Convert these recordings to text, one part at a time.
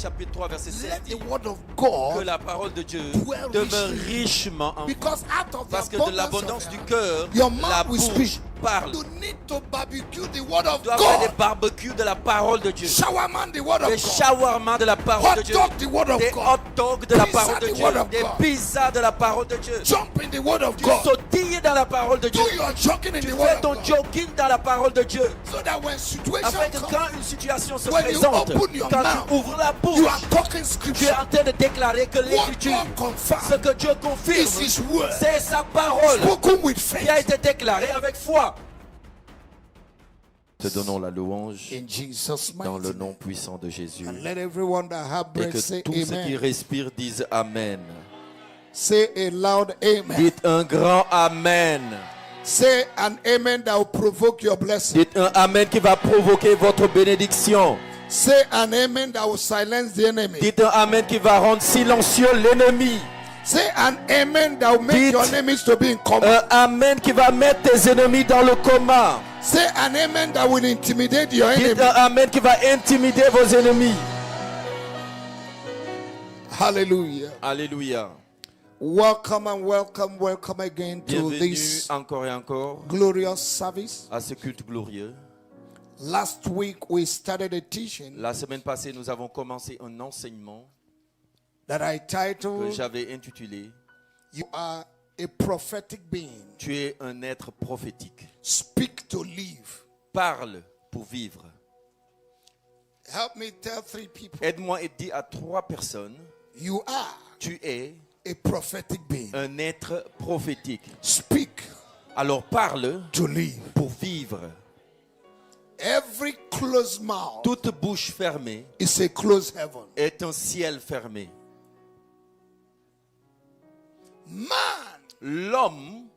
chapitre 3 verset 16 let dit the word of que God la parole de Dieu dwell demeure richly. richement en vous. Because out of Parce the que de abundance l'abondance of du your cœur, your la mouth will bouche speak. parle. You need to barbecue the word of Tu dois faire des God. barbecues de la parole de Dieu. Shawarma the word of Des God. shawarma de la parole de Hot Dieu. dog the word of Des God. hot dogs de la Pizza, parole de the Dieu. word of Des God. pizzas de la parole de Dieu. Jump in the word of Tu God. sautilles dans la parole de Dieu. Do your jogging in Tu the fais word of ton God. jogging dans la parole de Dieu. So that when situation Afin que comes, quand une situation se when you présente, open your quand mouth, tu ouvres la you are bouche, talking tu es scripture. en train de déclarer que What l'écriture, God confirms ce que Dieu is confirme, His word, c'est sa parole spoken with qui a faith. été déclarée avec foi. Te donnons la louange In Jesus' dans le mighty nom name. puissant de Jésus. And let everyone that have Et breath que say tous ceux qui amen. respirent disent Amen. Say a loud amen. Dites un grand Amen. Say an amen that will provoke your blessing. Dites un Amen qui va provoquer votre bénédiction. Say an amen that will silence the enemy. Dites un Amen qui va rendre silencieux l'ennemi. Say an amen that will make Dites your enemies to be in coma. Un Amen qui va mettre tes ennemis dans le coma. Say an amen that will intimidate your Dites enemy. un Amen qui va intimider vos ennemis. Hallelujah. Alléluia. Welcome and welcome, welcome again to Bienvenue this encore et encore glorious service. à ce culte glorieux. Last week we started a teaching La semaine passée, nous avons commencé un enseignement that I que titled j'avais intitulé You are a prophetic being. Tu es un être prophétique. Speak to live. Parle pour vivre. Help me tell 3 people. Aide-moi et dis à 3 personnes, You are tu es a prophetic being. un être prophétique. Speak Alors parle to live. pour vivre. Every closed mouth Toute bouche fermée is a closed heaven. est un ciel fermé. Man L'homme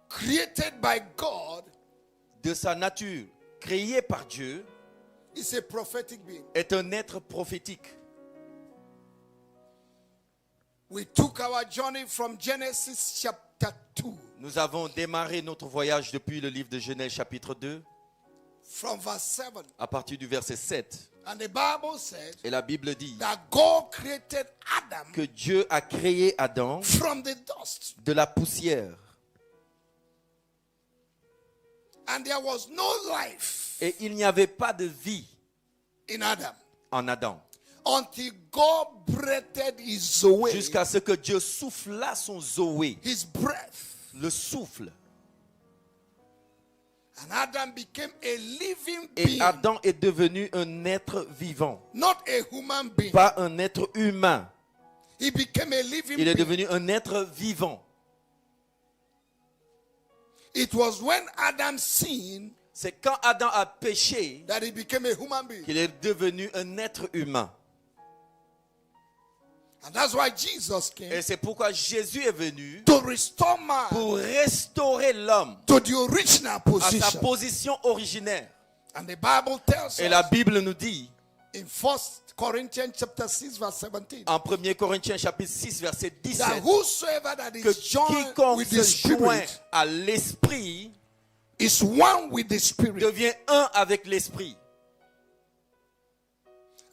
created by God de sa nature, créé par Dieu, is a prophetic being. est un être prophétique. We took our journey from Genesis chapter 2, Nous avons démarré notre voyage depuis le livre de Genèse chapitre 2 from verse 7. à partir du verset 7. And the Bible says Et la Bible dit that God created Adam que Dieu a créé Adam from the dust. de la poussière. And there was no life Et il n'y avait pas de vie in Adam en Adam. until God breathed his Zoe, Jusqu'à ce que Dieu souffla son Zoé, his breath. le souffle. And Adam became a living Et being, Adam est devenu un être vivant, not a human being. pas un être humain. He became a living Il est being. devenu un être vivant. It was when Adam sinned C'est quand Adam a péché that he became a human being. qu'il est devenu un être humain. And that's why Jesus came Et c'est pourquoi Jésus est venu to restore man pour restaurer l'homme to the original à sa position. position originaire. And the Bible tells Et la us Bible nous dit in 1 Corinthians chapter 6 verse 17 en 1 Corinthiens chapitre 6 verset that 17 whosoever that que is joined quiconque with the se joint Spirit à l'esprit is one with the Spirit. devient un avec l'esprit.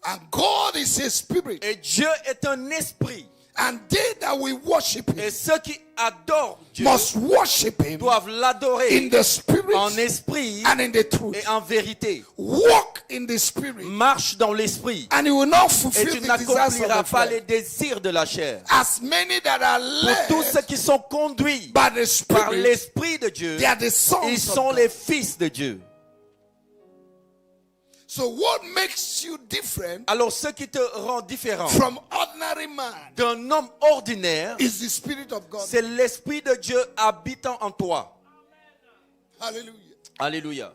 And God is a spirit. Et Dieu est un esprit. And they that will worship Et him ceux qui adorent Dieu must worship him doivent l'adorer in the spirit en esprit and in the truth. et en vérité. Walk in the spirit Marche dans l'esprit and you will not et fulfill tu the desires of n'accompliras the pas flesh. les désirs de la chair. As many that are Pour tous ceux led qui sont conduits by the par spirit, l'esprit de Dieu, they are the sons ils of sont God. les fils de Dieu. So what makes you different Alors ce qui te rend différent from ordinary man d'un homme ordinaire, is the spirit of God. c'est l'esprit de Dieu habitant en toi. Hallelujah. Alléluia.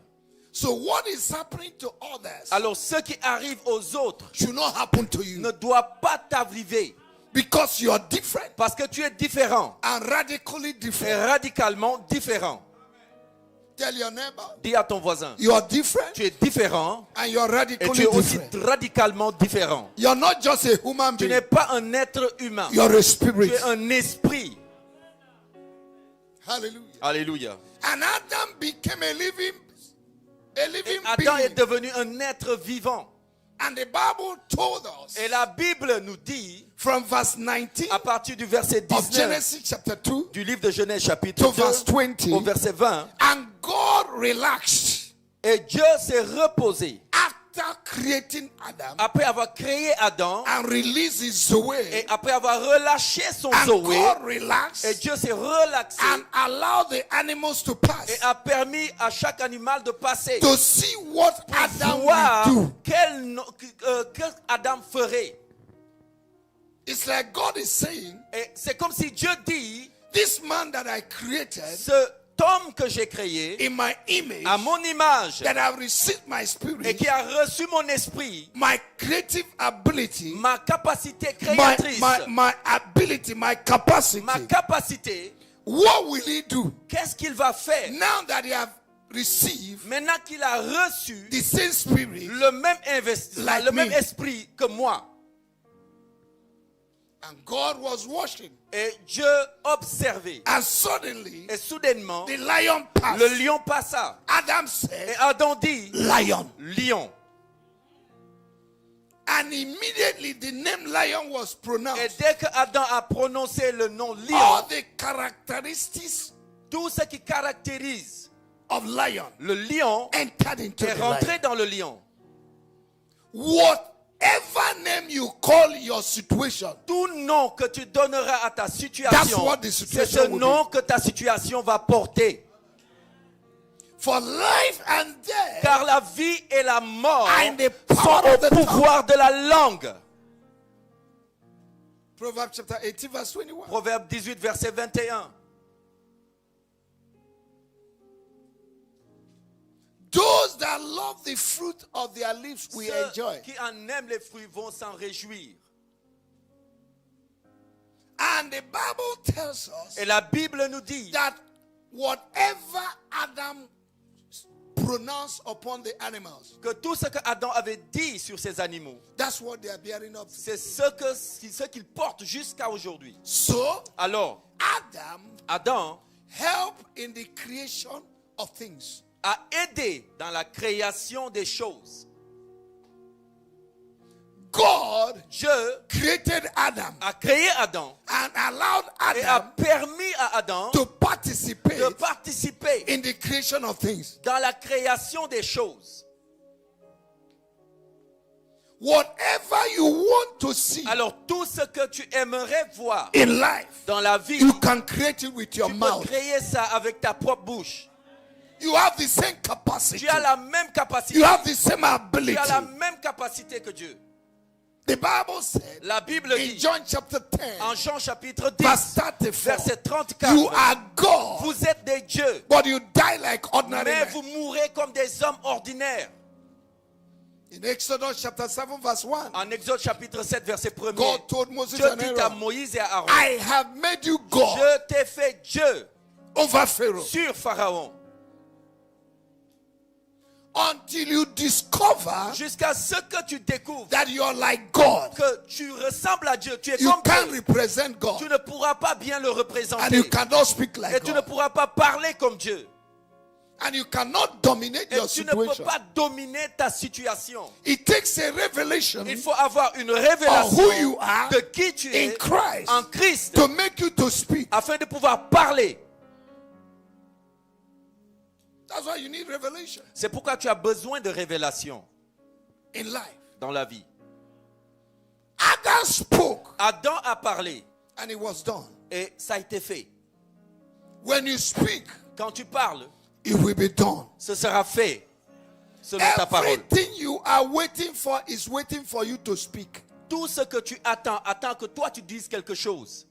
So what is happening to others Alors ce qui arrive aux autres should not happen to you ne doit pas t'arriver because you are different parce que tu es différent and radically et different. radicalement différent. Tell your neighbor Dis à ton voisin, you are different tu es différent and you are et radically tu es aussi different. radicalement différent. You are not just a human Tu being. n'es pas un être humain, You are a tu spirit. es un esprit. Hallelujah. Alléluia. And Adam became a living a Et living Adam est being. devenu un être vivant. And the Bible told us Et la Bible nous dit, from verse 19 à partir du verset of 19 Genesis chapter 2 du livre de Genèse chapitre to verse 2 20, au verset 20, and God relaxed et Dieu s'est reposé after creating Adam après avoir créé Adam and released his et Zoe, après avoir relâché son and Zoé, God et relaxed Dieu s'est relaxé and allowed the animals to pass et a permis à chaque animal de passer to see what Adam voir will do. que Adam ferait. It's like God is saying, Et c'est comme si Dieu dit, this man that I created cet homme que j'ai créé in my image, à mon image that I've received my et spirit, qui a reçu mon esprit, my creative ability, ma capacité my, créatrice, my ability, my capacity, ma capacité, what will he do qu'est-ce qu'il va faire now that he have received maintenant qu'il a reçu the same spirit? le même investissement, Like le me. même esprit que moi? And God was watching, Et Dieu observait. and suddenly Et soudainement, the lion passed. le lion passa. Adam Et said, Adam dit, lion. lion. And immediately the name lion was Et pronounced. dès que Adam a prononcé le nom lion, All the characteristics tout ce qui caractérise of lion le lion entered into est the rentré lion. dans le lion. Whatever name you call your situation, Tout nom que tu donneras à ta That's situation, what the c'est situation ce will nom que ta situation va porter. for life and death Car la vie et la mort are in the sont power of au the tongue. pouvoir de la langue. Proverbs chapter 18 verse 21. Proverbe 18, verset 21. Those that love the fruit of their lips will Ceux enjoy. qui en aiment les fruits vont s'en réjouir. And the Bible tells us Et la Bible nous dit that whatever Adam pronounced upon the animals, que tout ce que Adam avait dit sur ces animaux, that's what they are bearing up to. c'est ce qu'il porte jusqu'à aujourd'hui. So Alors, Adam helped in the creation of things. a aidé dans la création des choses. God Dieu created Adam a créé Adam and allowed et a Adam permis à Adam to participate de participer in the creation of things. dans la création des choses. Whatever you want to see Alors tout ce que tu aimerais voir in life, dans la vie, you can create it with your tu mouth. peux créer ça avec ta propre bouche. You have the same capacity. Tu as la même capacité. You have the same Tu ability. as la même capacité que Dieu. The Bible said La Bible in dit John chapter 10, en Jean chapitre 10, verse 34, verset 34, you are God, vous êtes des dieux, but you die like ordinary mais men. vous mourrez comme des hommes ordinaires. In Exodus chapter 7, verse 1, En Exode chapitre 7, verset 1er, God told Moses Dieu and dit à Aaron, Moïse et à Aaron, I have made you God je t'ai fait Dieu over Pharaoh sur Pharaon, until you discover jusqu'à ce que tu découvres that you're like God. que tu ressembles à Dieu, tu es You comme can't Dieu. represent God, Tu ne pourras pas bien le and you représenter cannot speak et like tu ne God, pourras pas parler comme Dieu and you cannot dominate et your tu ne peux situation. pas dominer ta situation. It takes a revelation Il faut avoir une of révélation who you are de qui tu in es Christ en Christ to make you to speak. afin de pouvoir parler. That's why you need revelation C'est pourquoi tu as besoin de révélation in life. dans la vie. Adam spoke Adam a parlé and it was done. et ça a été fait. When you speak, Quand tu parles, it will be done. ce sera fait selon ta parole. Everything you are waiting for is waiting for you to speak. Tout ce que tu attends, attends que toi tu dises quelque chose.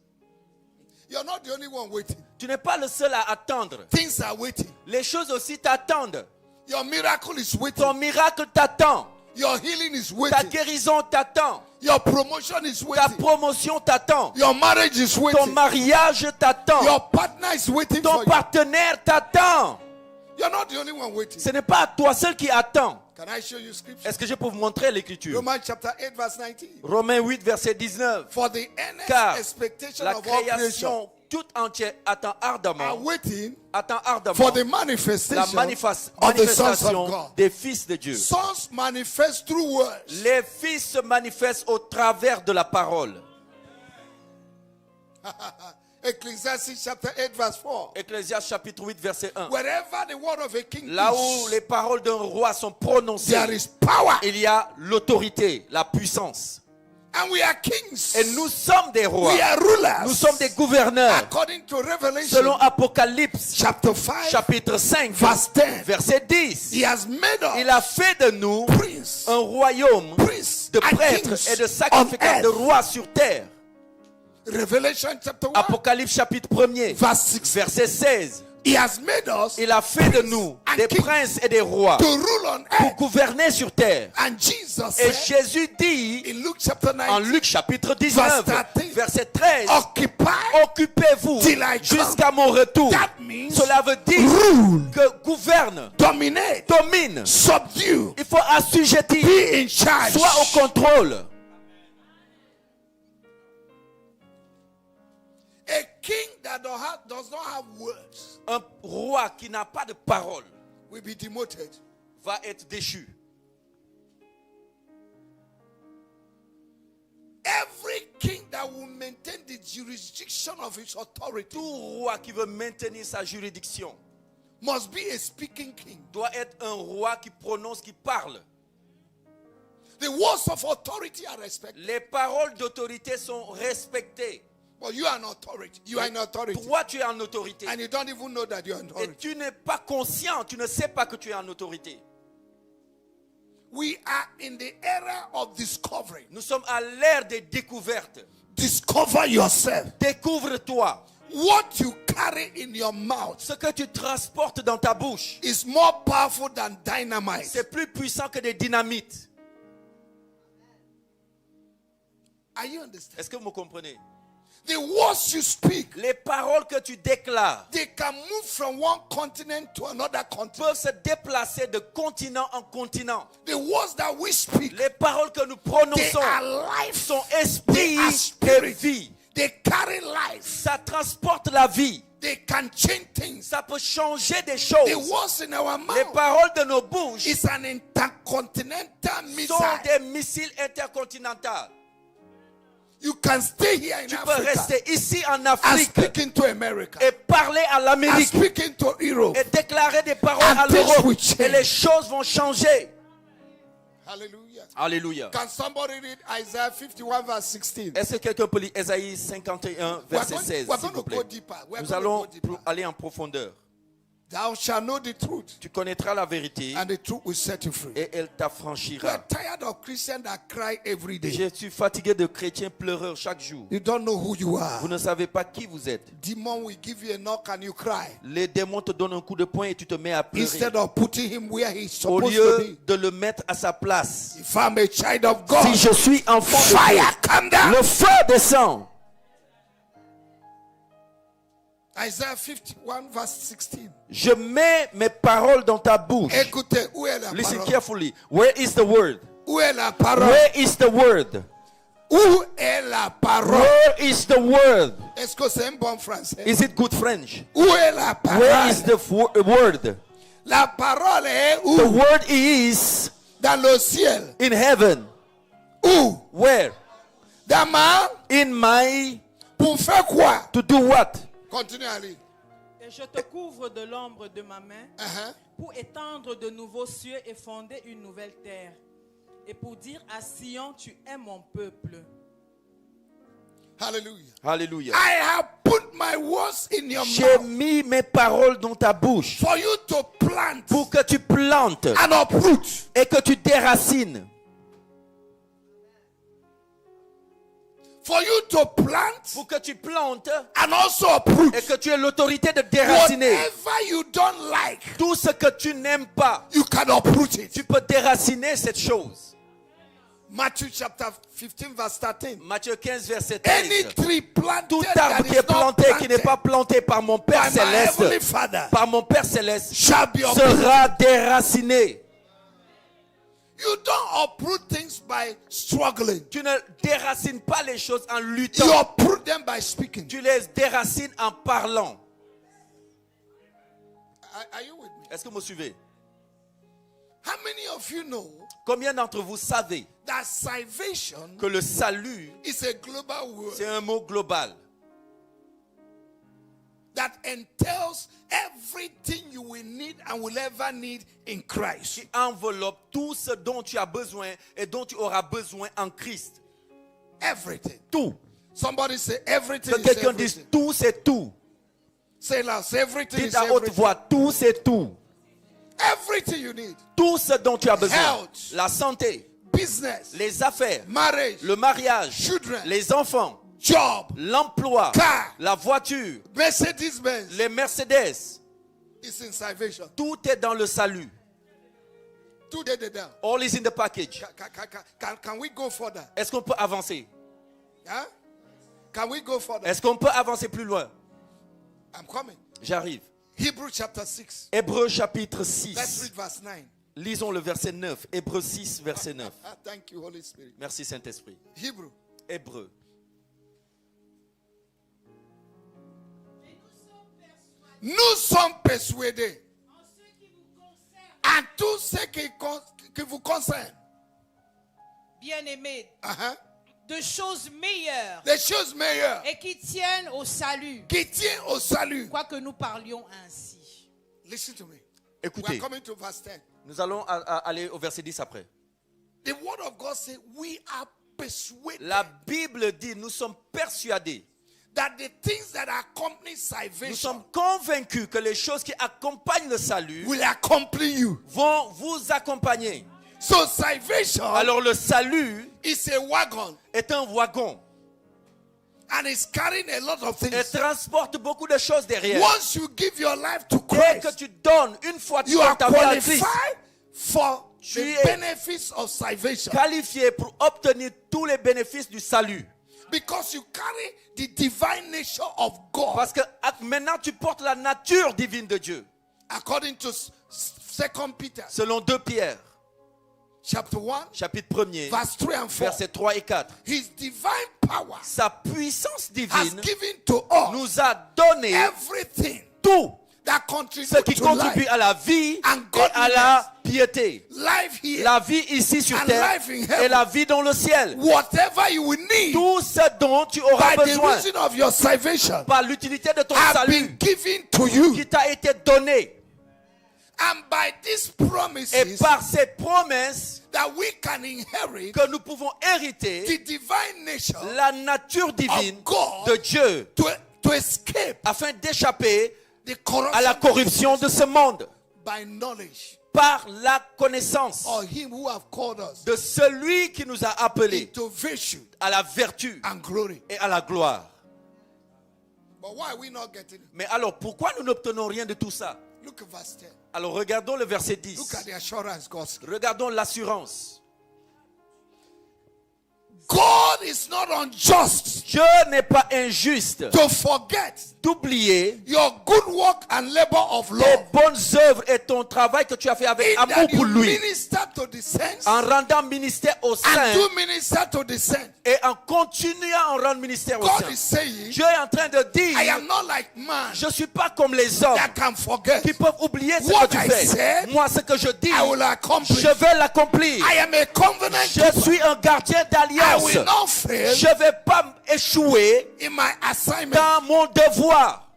You're not the only one waiting. Tu n'es pas le seul à attendre. Things are waiting. Les choses aussi t'attendent. Your miracle is waiting. Ton miracle t'attend. Your healing is Ta waiting. guérison t'attend. Your promotion is Ta waiting. promotion t'attend. Your marriage is Ton waiting. mariage t'attend. Your partner is waiting Ton for you. partenaire t'attend. You're not the only one waiting. Ce n'est pas toi seul qui attends. Can I show you scripture? Est-ce que je peux vous montrer l'écriture? Romans chapter 8 verse 19. Romains 8, verset 19. For the earnest Car expectation la of all creation création tout entier attend ardemment, are waiting for the manifestation la of the sons of manifestation God. des fils de Dieu. Sons manifest through words. Les fils se manifestent au travers de la parole. Ecclesiastes chapter 8 verse 4. Ecclésiaste chapitre 8 verset 1. Wherever the word of a king Là où is, les paroles d'un roi sont prononcées, there is power. il y a l'autorité, la puissance. And we are kings. Et nous sommes des rois. We are rulers. Nous sommes des gouverneurs. According to Revelation Selon Apocalypse chapter 5 chapitre 5 verse 10. verset 10. He has made us Il a fait de nous prince, un royaume prince de and prêtres kings et de sacrificateurs, on de earth. rois sur terre. Revelation chapter 1 Apocalypse chapitre 1er verse 6. verset 16. He has made us Il a fait de nous and des kings princes et des rois to rule on pour earth. gouverner sur terre. And Jesus Et said Jésus dit in Luke chapter 9, en Luc chapitre 19 Verse 13, verset 13, occupy. occupez-vous till I come. jusqu'à mon retour. That means Cela veut dire rule, que gouverne, dominate, domine. subdue, Il faut assujettir, be in charge. soit au contrôle. A king that does not have words Un roi qui n'a pas de parole will be demoted. va être déchu. Every king that will maintain the jurisdiction of his authority Tout roi qui veut maintenir sa juridiction must be a speaking king. doit être un roi qui prononce, qui parle. The words of authority are respected. Les paroles d'autorité sont respectées. But you are an authority. You are an authority. Toi, tu es en autorité. And you don't even know that you are an Et authority. tu n'es pas conscient, tu ne sais pas que tu es en autorité. We are in the era of discovery. Nous sommes à l'ère des découvertes. Discover yourself. Découvre-toi. What you carry in your mouth Ce que tu transportes dans ta bouche, is more powerful than dynamite. c'est plus puissant que des dynamites. Are you understand? Est-ce que vous me comprenez? The words you speak, Les paroles que tu déclares they can move from one continent to another continent. peuvent se déplacer de continent en continent. The words that we speak, Les paroles que nous they prononçons are life. sont They esprit are et spirit. vie. They carry life. Ça transporte la vie. They can change things. Ça peut changer des The choses. words in our Les mouth paroles de nos bouches is an intercontinental sont missile. des missiles intercontinentaux. You can stay here in Tu peux Africa rester ici en and Afrique speak into America et parler à and l'Amérique speak into Europe. et déclarer des paroles And à things will l'Europe. change. Et les choses vont changer. Hallelujah. Alléluia. Can somebody read Isaiah 51 verse 16? Est-ce que quelqu'un peut lire Ésaïe 51, verset 16, we're s'il going vous to go plaît? deeper. We're Nous going to allons go deeper. aller en profondeur. Thou shalt know the truth, Tu connaîtras la vérité and the truth will set you free. et elle We're t'affranchira. tired of Christians that cry every day. Je suis fatigué de chrétiens pleureurs chaque jour. You don't know who you are. Vous ne savez pas qui vous êtes. Demon will give you a knock and you cry. Les démons te donnent un coup de poing et tu te mets à pleurer. Instead of putting him where he's Au supposed to lieu be. de le mettre à sa place. If I'm a child of God, Si je suis enfant de fire Dieu, come down. le feu descend. Isaiah 51 verse 16. Je mets mes paroles dans ta bouche. Écoutez, où est la Listen parole? carefully. Where is the word? Où est la parole? Where is the word? Où est la parole? Where is the word? Est-ce que c'est un bon français? Is it good French? Où est la Where is parole? the word? La parole est The où? word is Dans le ciel. in heaven. Où? Where? Dans ma... In my... Pour faire quoi? To do what? Continue à lire. Et je te couvre de l'ombre de ma main Uh-huh. pour étendre de nouveaux cieux et fonder une nouvelle terre. Et pour dire à Sion, tu es mon peuple. Hallelujah. Hallelujah. I have put my words in your J'ai mouth mis mes paroles dans ta bouche for you to plant pour que tu plantes and uproot. et que tu déracines. For you to plant Pour que tu plantes and also uproot. et que tu aies l'autorité de déraciner. Whatever you don't like, Tout ce que tu n'aimes pas, you can uproot it. tu peux déraciner cette chose. Matthew chapter 15 verse 13. Matthieu 15, verset Any 13. tree planted Tout that arbre is qui est not planté, qui n'est planted pas planté par mon Père by my heavenly céleste, Father par mon Père céleste, shall be uprooted. sera déraciné. You don't uproot things by struggling. Tu ne déracines pas les choses en You luttant. uproot them by speaking. Tu les déracines en parlant. Are you with me? Est-ce que vous me suivez? How many of you know Combien d'entre vous savez that salvation que le salut, is a global word c'est un mot global that entails everything you will need and will ever need in Christ? qui enveloppe tout ce dont tu as besoin et dont tu auras besoin en Christ? Everything. Tout. Somebody say everything Que is quelqu'un dise everything. tout, c'est tout. Say loud. Say everything Dites is à haute everything. voix, tout, c'est tout. Everything you need. Tout ce dont tu as besoin. Health. La santé, Business. les affaires, Marriage. le mariage, Children. les enfants, Job. l'emploi, Car. la voiture, Mercedes-Benz. les Mercedes. It's in salvation. Tout est dans le salut. Two days down. All is in the package. Can we go further? Est-ce qu'on peut avancer? Huh? Can we go further? Est-ce qu'on peut avancer plus loin? I'm coming. J'arrive. Hebrews chapter 6. Hébreux chapitre Let's 6. read verse 9. Lisons le verset 9. Hébreux 6, verset 9. Thank you, Holy Spirit. Merci Saint-Esprit. Hebrew. Hébreux. Nous sommes persuadés à tout ce qui vous concerne. Bien-aimés, Uh-huh. de choses meilleures Les choses meilleures et qui tiennent au salut, qui tiennent au salut. quoique nous parlions ainsi. Listen to me. We are Écoutez, coming to verse 10. nous allons aller au verset 10 après. The word of God says we are persuaded La Bible dit, nous sommes persuadés, that the things that accompany nous salvation sommes convaincus que les choses qui accompagnent le salut will accompany you. vont vous accompagner. So salvation Alors le salut is a wagon est un wagon and it's carrying a lot of et things. transporte beaucoup de choses derrière. Once you give your life to Dès que Christ, tu donnes, une fois tu you donnes are ta vie à Christ, qualified for Tu the es benefits of salvation qualifié pour obtenir tous les bénéfices du salut. because you carry the divine nature of God. Parce que maintenant tu portes la nature divine de Dieu. According to 2 Peter Selon 2 Pierre, chapter 1, chapitre 1er, verse 3 and 4. versets 3 et 4. His divine power Sa puissance has divine given to us nous a donné everything tout that ce contributes qui to contribue life. à la vie and et à la piété. Life here, La vie ici sur and terre life in heaven. et la vie dans le ciel. whatever you will need Tout ce dont tu auras by the besoin reason of your salvation par l'utilité de ton have salut been given to you. qui t'a été donné. And by these Et promises par ces promesses that we can inherit que nous pouvons hériter the divine nature la nature divine of God de Dieu to escape afin d'échapper the à la corruption de ce monde by knowledge par la connaissance of him who have called us de celui qui nous a appelés into virtue à la vertu and glory. et à la gloire. But why are we not getting it? Mais alors pourquoi nous n'obtenons rien de tout ça? Look at verse 10. Alors regardons le verset Look 10. at the assurance God gives. Regardons l'assurance. God is not unjust Dieu n'est pas injuste to forget d'oublier your good work and labor of tes love bonnes œuvres et ton travail que tu as fait avec in amour that pour you lui, minister to the saints en rendant ministère aux and saints do minister to the saints. et en continuant à en rendre ministère aux God is saints. saying, Dieu est en train de I dire, am not like man je ne suis pas comme les hommes that can forget. qui peuvent oublier ce What que tu I fais. said, Moi, ce que je dis, I will accomplish. je vais l'accomplir. I am a covenant Je keeper. suis un gardien I d'alliance. will not fail Je ne vais pas échouer in my assignment. dans mon devoir.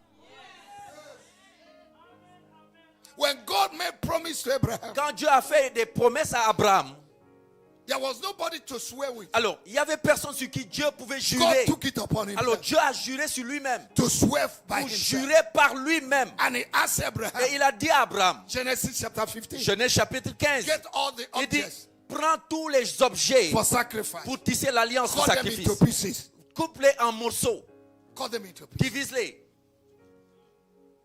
When God made promise to Abraham, Quand Dieu a fait des promesses à Abraham, there was nobody to swear with. alors il n'y avait personne sur qui Dieu pouvait God jurer. took it upon him Alors Dieu a juré sur lui-même, to swear by pour himself. jurer par lui-même. And he asked Abraham, Et il a dit à Abraham, Genesis chapter 15, Genèse chapitre 15, get all the il dit, objects prends tous les objets for sacrifice. pour tisser l'alliance du Cut them into sacrifice. pieces. Coupe-les en morceaux, Cut them into pieces. divise-les.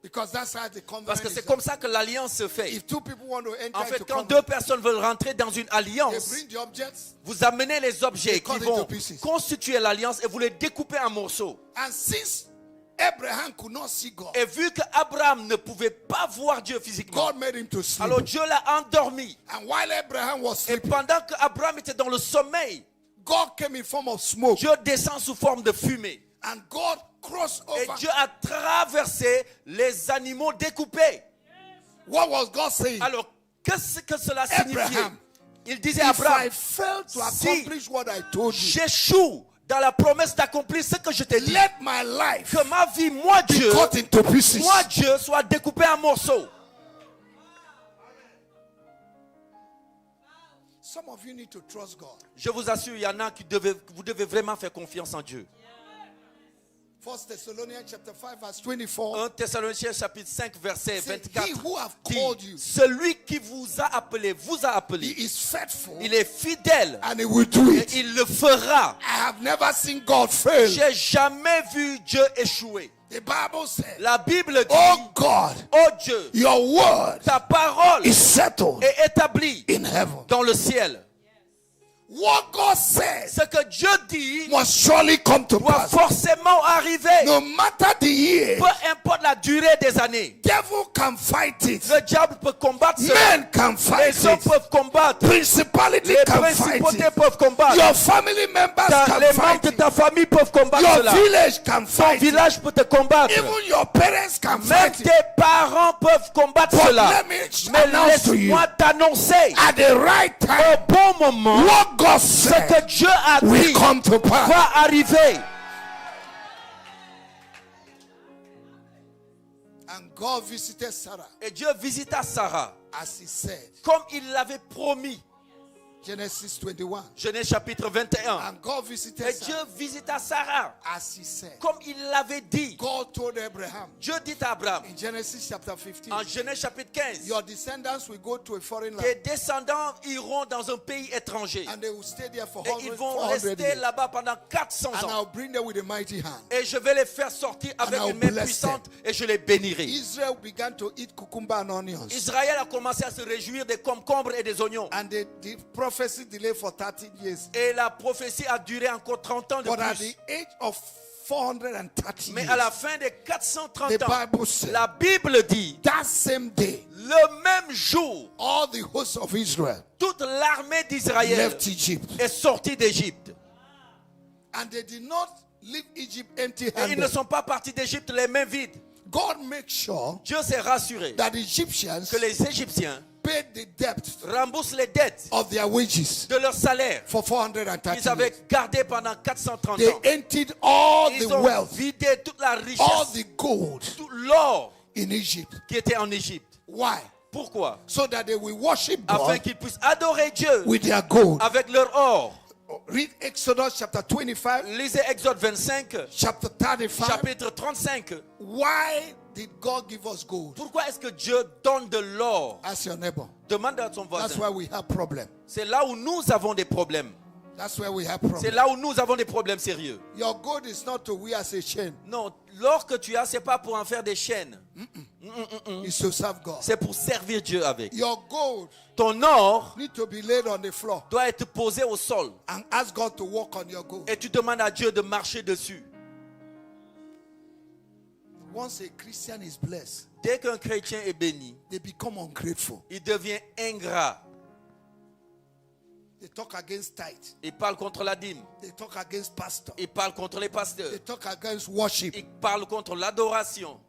Because that's how the covenant Parce que is c'est done. comme ça que l'alliance se fait. If two people want to enter En fait, into quand covenant, deux personnes veulent rentrer dans une they alliance, bring the objects. vous amenez les objets They cut qui into vont pieces. constituer l'alliance et vous les découpez en morceaux. And since Abraham could not see God, Et vu qu'Abraham ne pouvait pas voir Dieu physiquement, God made him to sleep. alors Dieu l'a endormi. And while Abraham was Et sleeping, pendant qu'Abraham était dans le sommeil, God came in form of smoke. Dieu descend sous forme de fumée. And God crossed Et over. Dieu a traversé les animaux découpés. What was God saying? Alors, qu'est-ce que cela signifiait? Abraham, Il disait à if I Abraham, fail to si accomplish what I told you, j'échoue dans la promesse d'accomplir ce que je t'ai dit, let my life que ma vie, moi be Dieu, cut into pieces. moi Dieu, soit découpée en morceaux. Some of you need to trust God. Je vous assure, il y en a vous devez vraiment faire confiance en Dieu. 1 Thessalonians chapter 5 verse 24. 1 Thessaloniciens chapitre 5 verset Say, 24 he who have dit, called you, celui qui vous a appelé, he is faithful il est fidèle and he will do et it. il le fera. I have never seen God fail. J'ai jamais vu Dieu échouer. The Bible says, La Bible dit, oh God, oh Dieu, your word ta parole is settled est établie in heaven. dans le ciel. What God says Ce que Dieu dit must surely come to doit pass. forcément arriver. No matter the year, Peu importe la durée des années. devil can fight it. Le diable peut combattre cela. Men can fight Les hommes it. peuvent combattre. Principality Les can fight principautés it. peuvent combattre. Your family members Les can membres fight de it. ta famille peuvent combattre Your cela. village can Ton fight it. village peut te combattre. Even your parents can Même fight it. tes parents peuvent combattre But cela. let me Mais announce to you, laisse-moi t'annoncer at the right au time, bon moment, what God ce said que Dieu a will dit come to pass. va arriver. And God visited Sarah Et Dieu visita Sarah as he said. comme il l'avait promis. Genesis 21. Genèse chapitre 21. And God visited Et Dieu Sarah visita Sarah as he said. comme il l'avait dit. God told Abraham Dieu dit à Abraham in Genesis chapter 15, en Genèse chapitre 15, your descendants will go to a foreign tes land descendants iront dans un pays étranger and they will stay there for et ils 100, vont 400 rester years. là-bas pendant 400 And ans. I'll bring them with a mighty hand. Et je vais les faire sortir avec And I'll une main bless puissante et je les bénirai. Israel began to eat cucumber and onions. Israël a commencé à se réjouir des concombres et des oignons. And the prophecy delayed for 13 years. Et la prophétie a duré encore 30 ans de But at plus. the age of 430 Mais à la years, fin des 430 the ans, Bible said, la Bible dit, that same day, le même jour, all the hosts of Israel toute l'armée d'Israël left Egypt. est sortie d'Égypte. And they did not leave Egypt Et ils ne empty-handed. sont pas partis d'Égypte les mains vides. God makes sure Dieu s'est rassuré that the Egyptians que les Égyptiens paid the debt remboursent les dettes of their wages de leur salaire for 430 qu'ils avaient years. gardé pendant 430 They ans. emptied all the Ils ont wealth, vidé toute la all richesse, the gold tout l'or in Egypt. qui était en Égypte. Why? Pourquoi? So that they will worship Afin God qu'ils puissent adorer Dieu with their gold. avec leur or. Read Exodus chapter 25, Lisez Exode 25, chapter 35. chapitre 35. Why did God give us gold? Pourquoi est-ce que Dieu donne de l'or? Ask your neighbor. Demande à son That's voisin. why we have problem. C'est là où nous avons des problèmes. That's why we have C'est problem. là où nous avons des problèmes sérieux. Your gold is not to wear as a chain. Non, l'or que tu as, c'est pas pour en faire des chaînes. It's to serve God. C'est pour servir Dieu avec. Your gold Ton or need to be laid on the floor doit être posé au sol. and ask God to work on your gold. Et tu demandes à Dieu de marcher dessus. Once a Christian is blessed, Dès qu'un chrétien est béni, they become ungrateful. il devient ingrat. They talk against tithe. Il parle contre la dîme. They talk against pastor. Il parle contre les pasteurs. They talk against worship. Il parle contre l'adoration.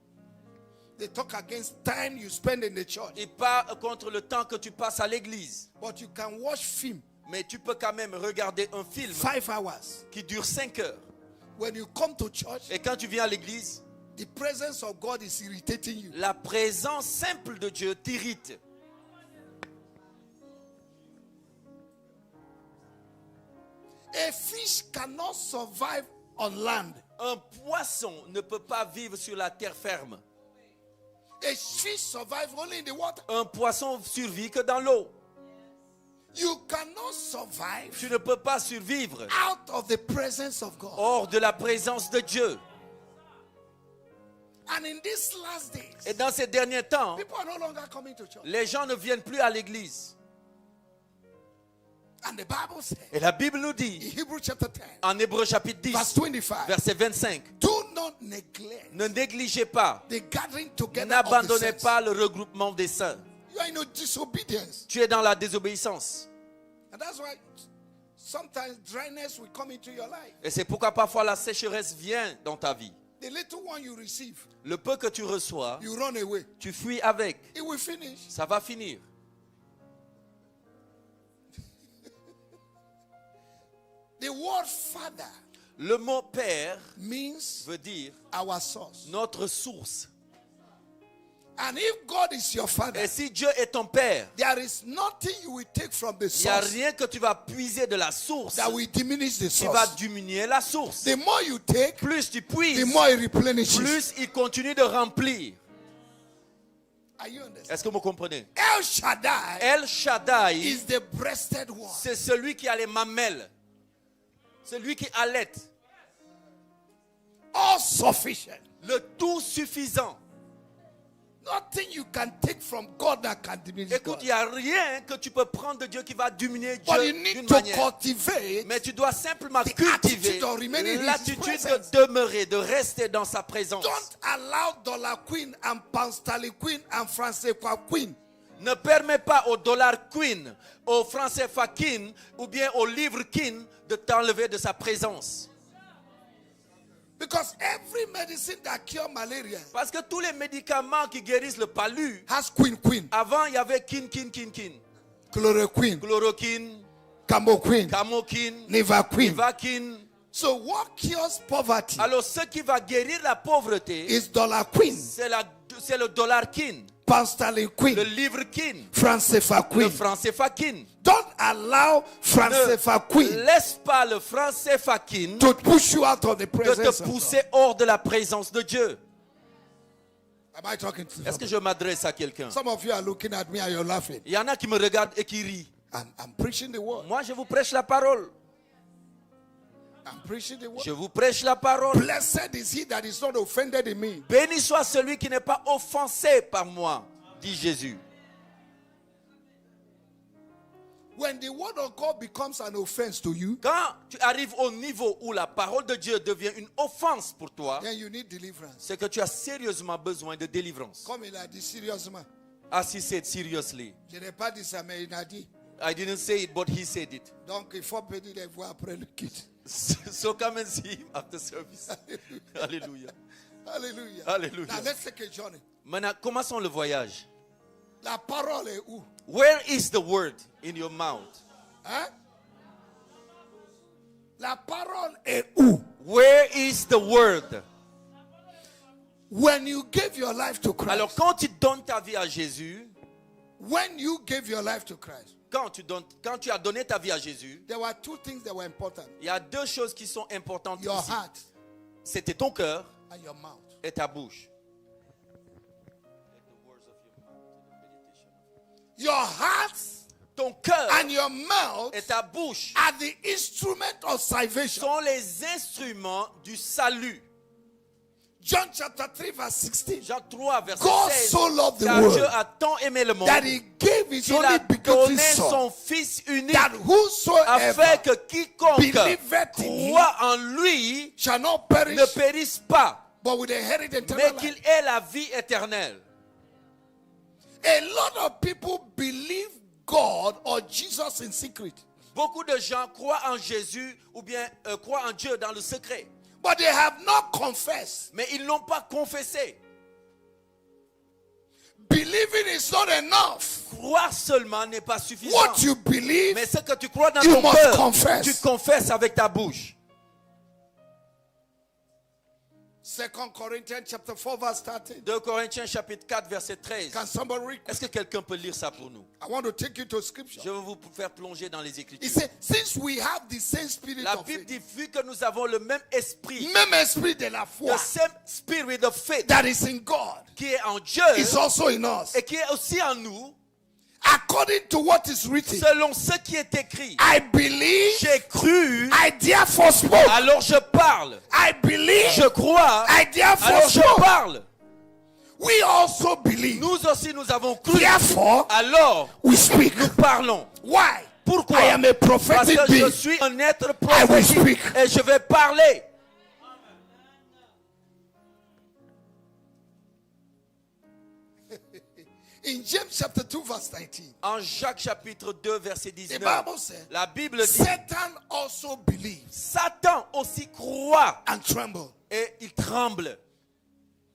They talk against time you spend in the church. Il parle contre le temps que tu passes à l'église. But you can watch film Mais tu peux quand même regarder un film 5 hours. qui dure 5 heures. When you come to church, Et quand tu viens à l'église, the presence of God is irritating you. la présence simple de Dieu t'irrite. A fish cannot survive on land. Un poisson ne peut pas vivre sur la terre ferme. A fish survives only in the water. Un poisson survit que dans l'eau. You cannot survive Tu ne peux pas survivre out of the presence of God. hors de la présence de Dieu. And in these last days, Et dans ces derniers temps, people are no longer coming to church. les gens ne viennent plus à l'église. And the Bible says Et la Bible nous dit, in Hebrews chapter 10, en Hébreux chapitre 10, verse 25, verset 25, do not neglect Ne négligez pas. the gathering together of the N'abandonnez saints. pas le regroupement des saints. You are in a disobedience. Tu es dans la désobéissance. And that's why sometimes dryness will come into your life. Et c'est pourquoi parfois la sécheresse vient dans ta vie. The little one you receive, Le peu que tu reçois, you run away. tu fuis avec. It will finish. Ça va finir. The word father Le mot père means veut dire our source. notre source. And if God is your father, Et si Dieu est ton père, there is nothing you will take from the il n'y a source rien que tu vas puiser de la source that will diminish the qui va source. diminuer la source. The more you take, Plus tu the puises, more it replenishes. plus il continue de remplir. Are you understand? Est-ce que vous comprenez? El Shaddai El Shaddai, is the breasted one. c'est celui qui a les mamelles. Celui qui allait. All sufficient. Le tout suffisant. Nothing you can take from God that can diminish Écoute, God. il n'y a rien que tu peux prendre de Dieu qui va diminuer But Dieu you d'une need to manière. cultivate Mais tu dois simplement the cultiver attitude of remaining in His l'attitude presence. de demeurer, de rester dans sa présence. Don't allow Dollar Queen and Pound Sterling Queen and Francois Queen Ne permets pas au dollar queen, au franc CFA king ou bien au livre king de t'enlever de sa présence. because every medicine that cure malaria Parce que tous les médicaments qui guérissent le palu, has queen. avant il y avait kin, Chloroquine, chloroquine, camoquine, camoquine, nivaquine. nivaquine. So what cures poverty Alors ce qui va guérir la pauvreté, is Dollar Queen, c'est le dollar king, Pound Sterling le Queen, livre king, Francois le Queen. franc CFA king. Don't allow Francois Ne Queen laisse pas le franc CFA king to push you out of the de presence te of God. pousser hors de la présence de Dieu. Am I talking to Est-ce que somebody? je m'adresse à quelqu'un? Some of you are looking at me and you're laughing. Il y en a qui me regardent et qui rient. I'm preaching the word. Moi, je vous prêche la parole. I'm preaching the word. Je vous prêche la parole. Blessed is he that is not offended in me. Béni soit celui qui n'est pas offensé par moi, dit Jésus. When the word of God becomes an offense to you, Quand tu arrives au niveau où la parole de Dieu devient une offense pour toi, then you need deliverance. c'est que tu as sérieusement besoin de délivrance. Comme il a dit sérieusement. As he said seriously. Je n'ai pas dit ça, mais il a dit. I didn't say it, but he said it. Donc il faut bénir les voix après le culte. So come and see him after service. Alléluia. Alléluia. Alléluia. Now let's take a journey. Maintenant, commençons le voyage. La parole est où? Where is the word in your mouth? Hein? La parole est où? Where is the word? When you gave your life to Christ. Alors quand tu donnes ta vie à Jésus, When you gave your life to Christ, quand tu as donné ta vie à Jésus, there were two things that were important. il y a deux choses qui sont importantes Your ici. heart C'était ton cœur and your mouth. et ta bouche. Your heart Ton cœur and your mouth et ta bouche are the instrument of salvation. sont les instruments du salut. John chapter 3 verse 16. Jean 3, verset God 16. so loved the Car world Dieu a tant aimé le monde that he gave his qu'il only a begotten donné son, son Fils unique that whosoever afin que quiconque believeth in him croit en lui shall not perish, ne périsse pas, but will inherit eternal mais life. qu'il ait la vie éternelle. A lot of people believe God or Jesus in secret, Beaucoup de gens croient en Jésus ou bien croient en Dieu dans le secret, but they have not confessed. mais ils n'ont pas confessé. Believing is not enough. Croire seulement n'est pas suffisant. What you believe, Mais ce que tu crois dans you ton must cœur, confess. tu confesses avec ta bouche. 2 Corinthians chapter 4 verse 13. 2 Corinthiens chapitre 4 verset 13. Can somebody read? Est-ce que quelqu'un peut lire ça pour nous? I want to take you to scripture. Je vais vous faire plonger dans les He Écritures. said, since we have the same spirit La of Bible faith, dit, vu que nous avons le même esprit, même esprit de la foi the same spirit of faith that is in God qui est en Dieu is also in us. et qui est aussi en nous, According to what is written, selon ce qui est écrit. I believe, J'ai cru, I therefore spoke. alors je parle. I believe, Je crois, I therefore alors je spoke. parle. We also believe, Nous aussi, nous avons cru. therefore Alors, we speak. nous parlons. Why? Pourquoi? I am a Parce prophetic que je being. suis un être I will prophétique speak. et je vais parler. In James chapter 2 verse 19, En Jacques chapitre 2 verset the 19, Bible says, la Bible dit, Satan also believes Satan aussi croit and tremble. et il tremble.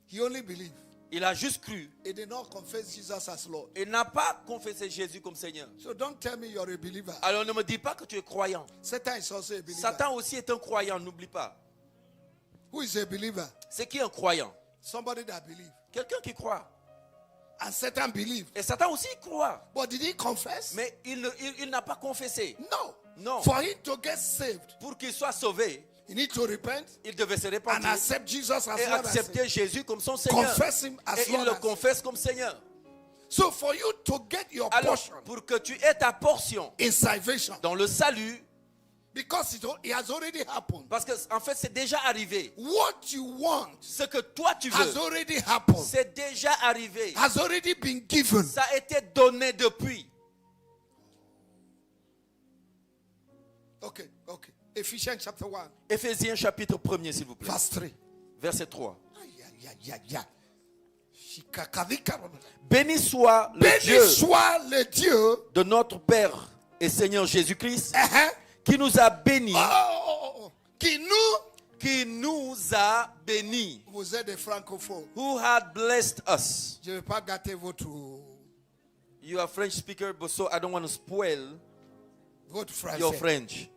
He only believes. Il a juste cru. He did not confess Jesus as Lord. Il n'a pas confessé Jésus comme Seigneur. So don't tell me you're a believer. Alors ne me dis pas que tu es croyant. Satan is also a believer. Satan aussi est un croyant, n'oublie pas. Who is a believer? C'est qui un croyant? Somebody that believes. Quelqu'un qui croit. And Satan believes. Et Satan aussi croit. But did he confess? Mais il n'a pas confessé. No. Non. For him to get saved, Pour qu'il soit sauvé, he need to repent il devait se and repentir accept Jesus as et Lord and Savior. accepter Jésus comme son Seigneur. Confess him as Et il Lord le and Savior. confesse comme Seigneur. So for you to get your Alors, portion pour que tu aies ta portion in salvation, dans le salut, because it has already happened. parce que en fait c'est déjà arrivé. What you want Ce que toi tu has veux, already happened. c'est déjà arrivé. Has already been given. Ça a été donné depuis. Okay. Ephesians chapter 1, Éphésiens chapitre 1er s'il vous plaît. verse 3. Verset 3. Shikakadika. Béni soit le Béni Dieu soit le Dieu de notre Père et Seigneur Jésus-Christ uh-huh, qui nous a bénis, qui nous, vous êtes des francophones. who had blessed us. Je ne vais pas gâter votre You are French speaker, but so I don't want to spoil français. your French.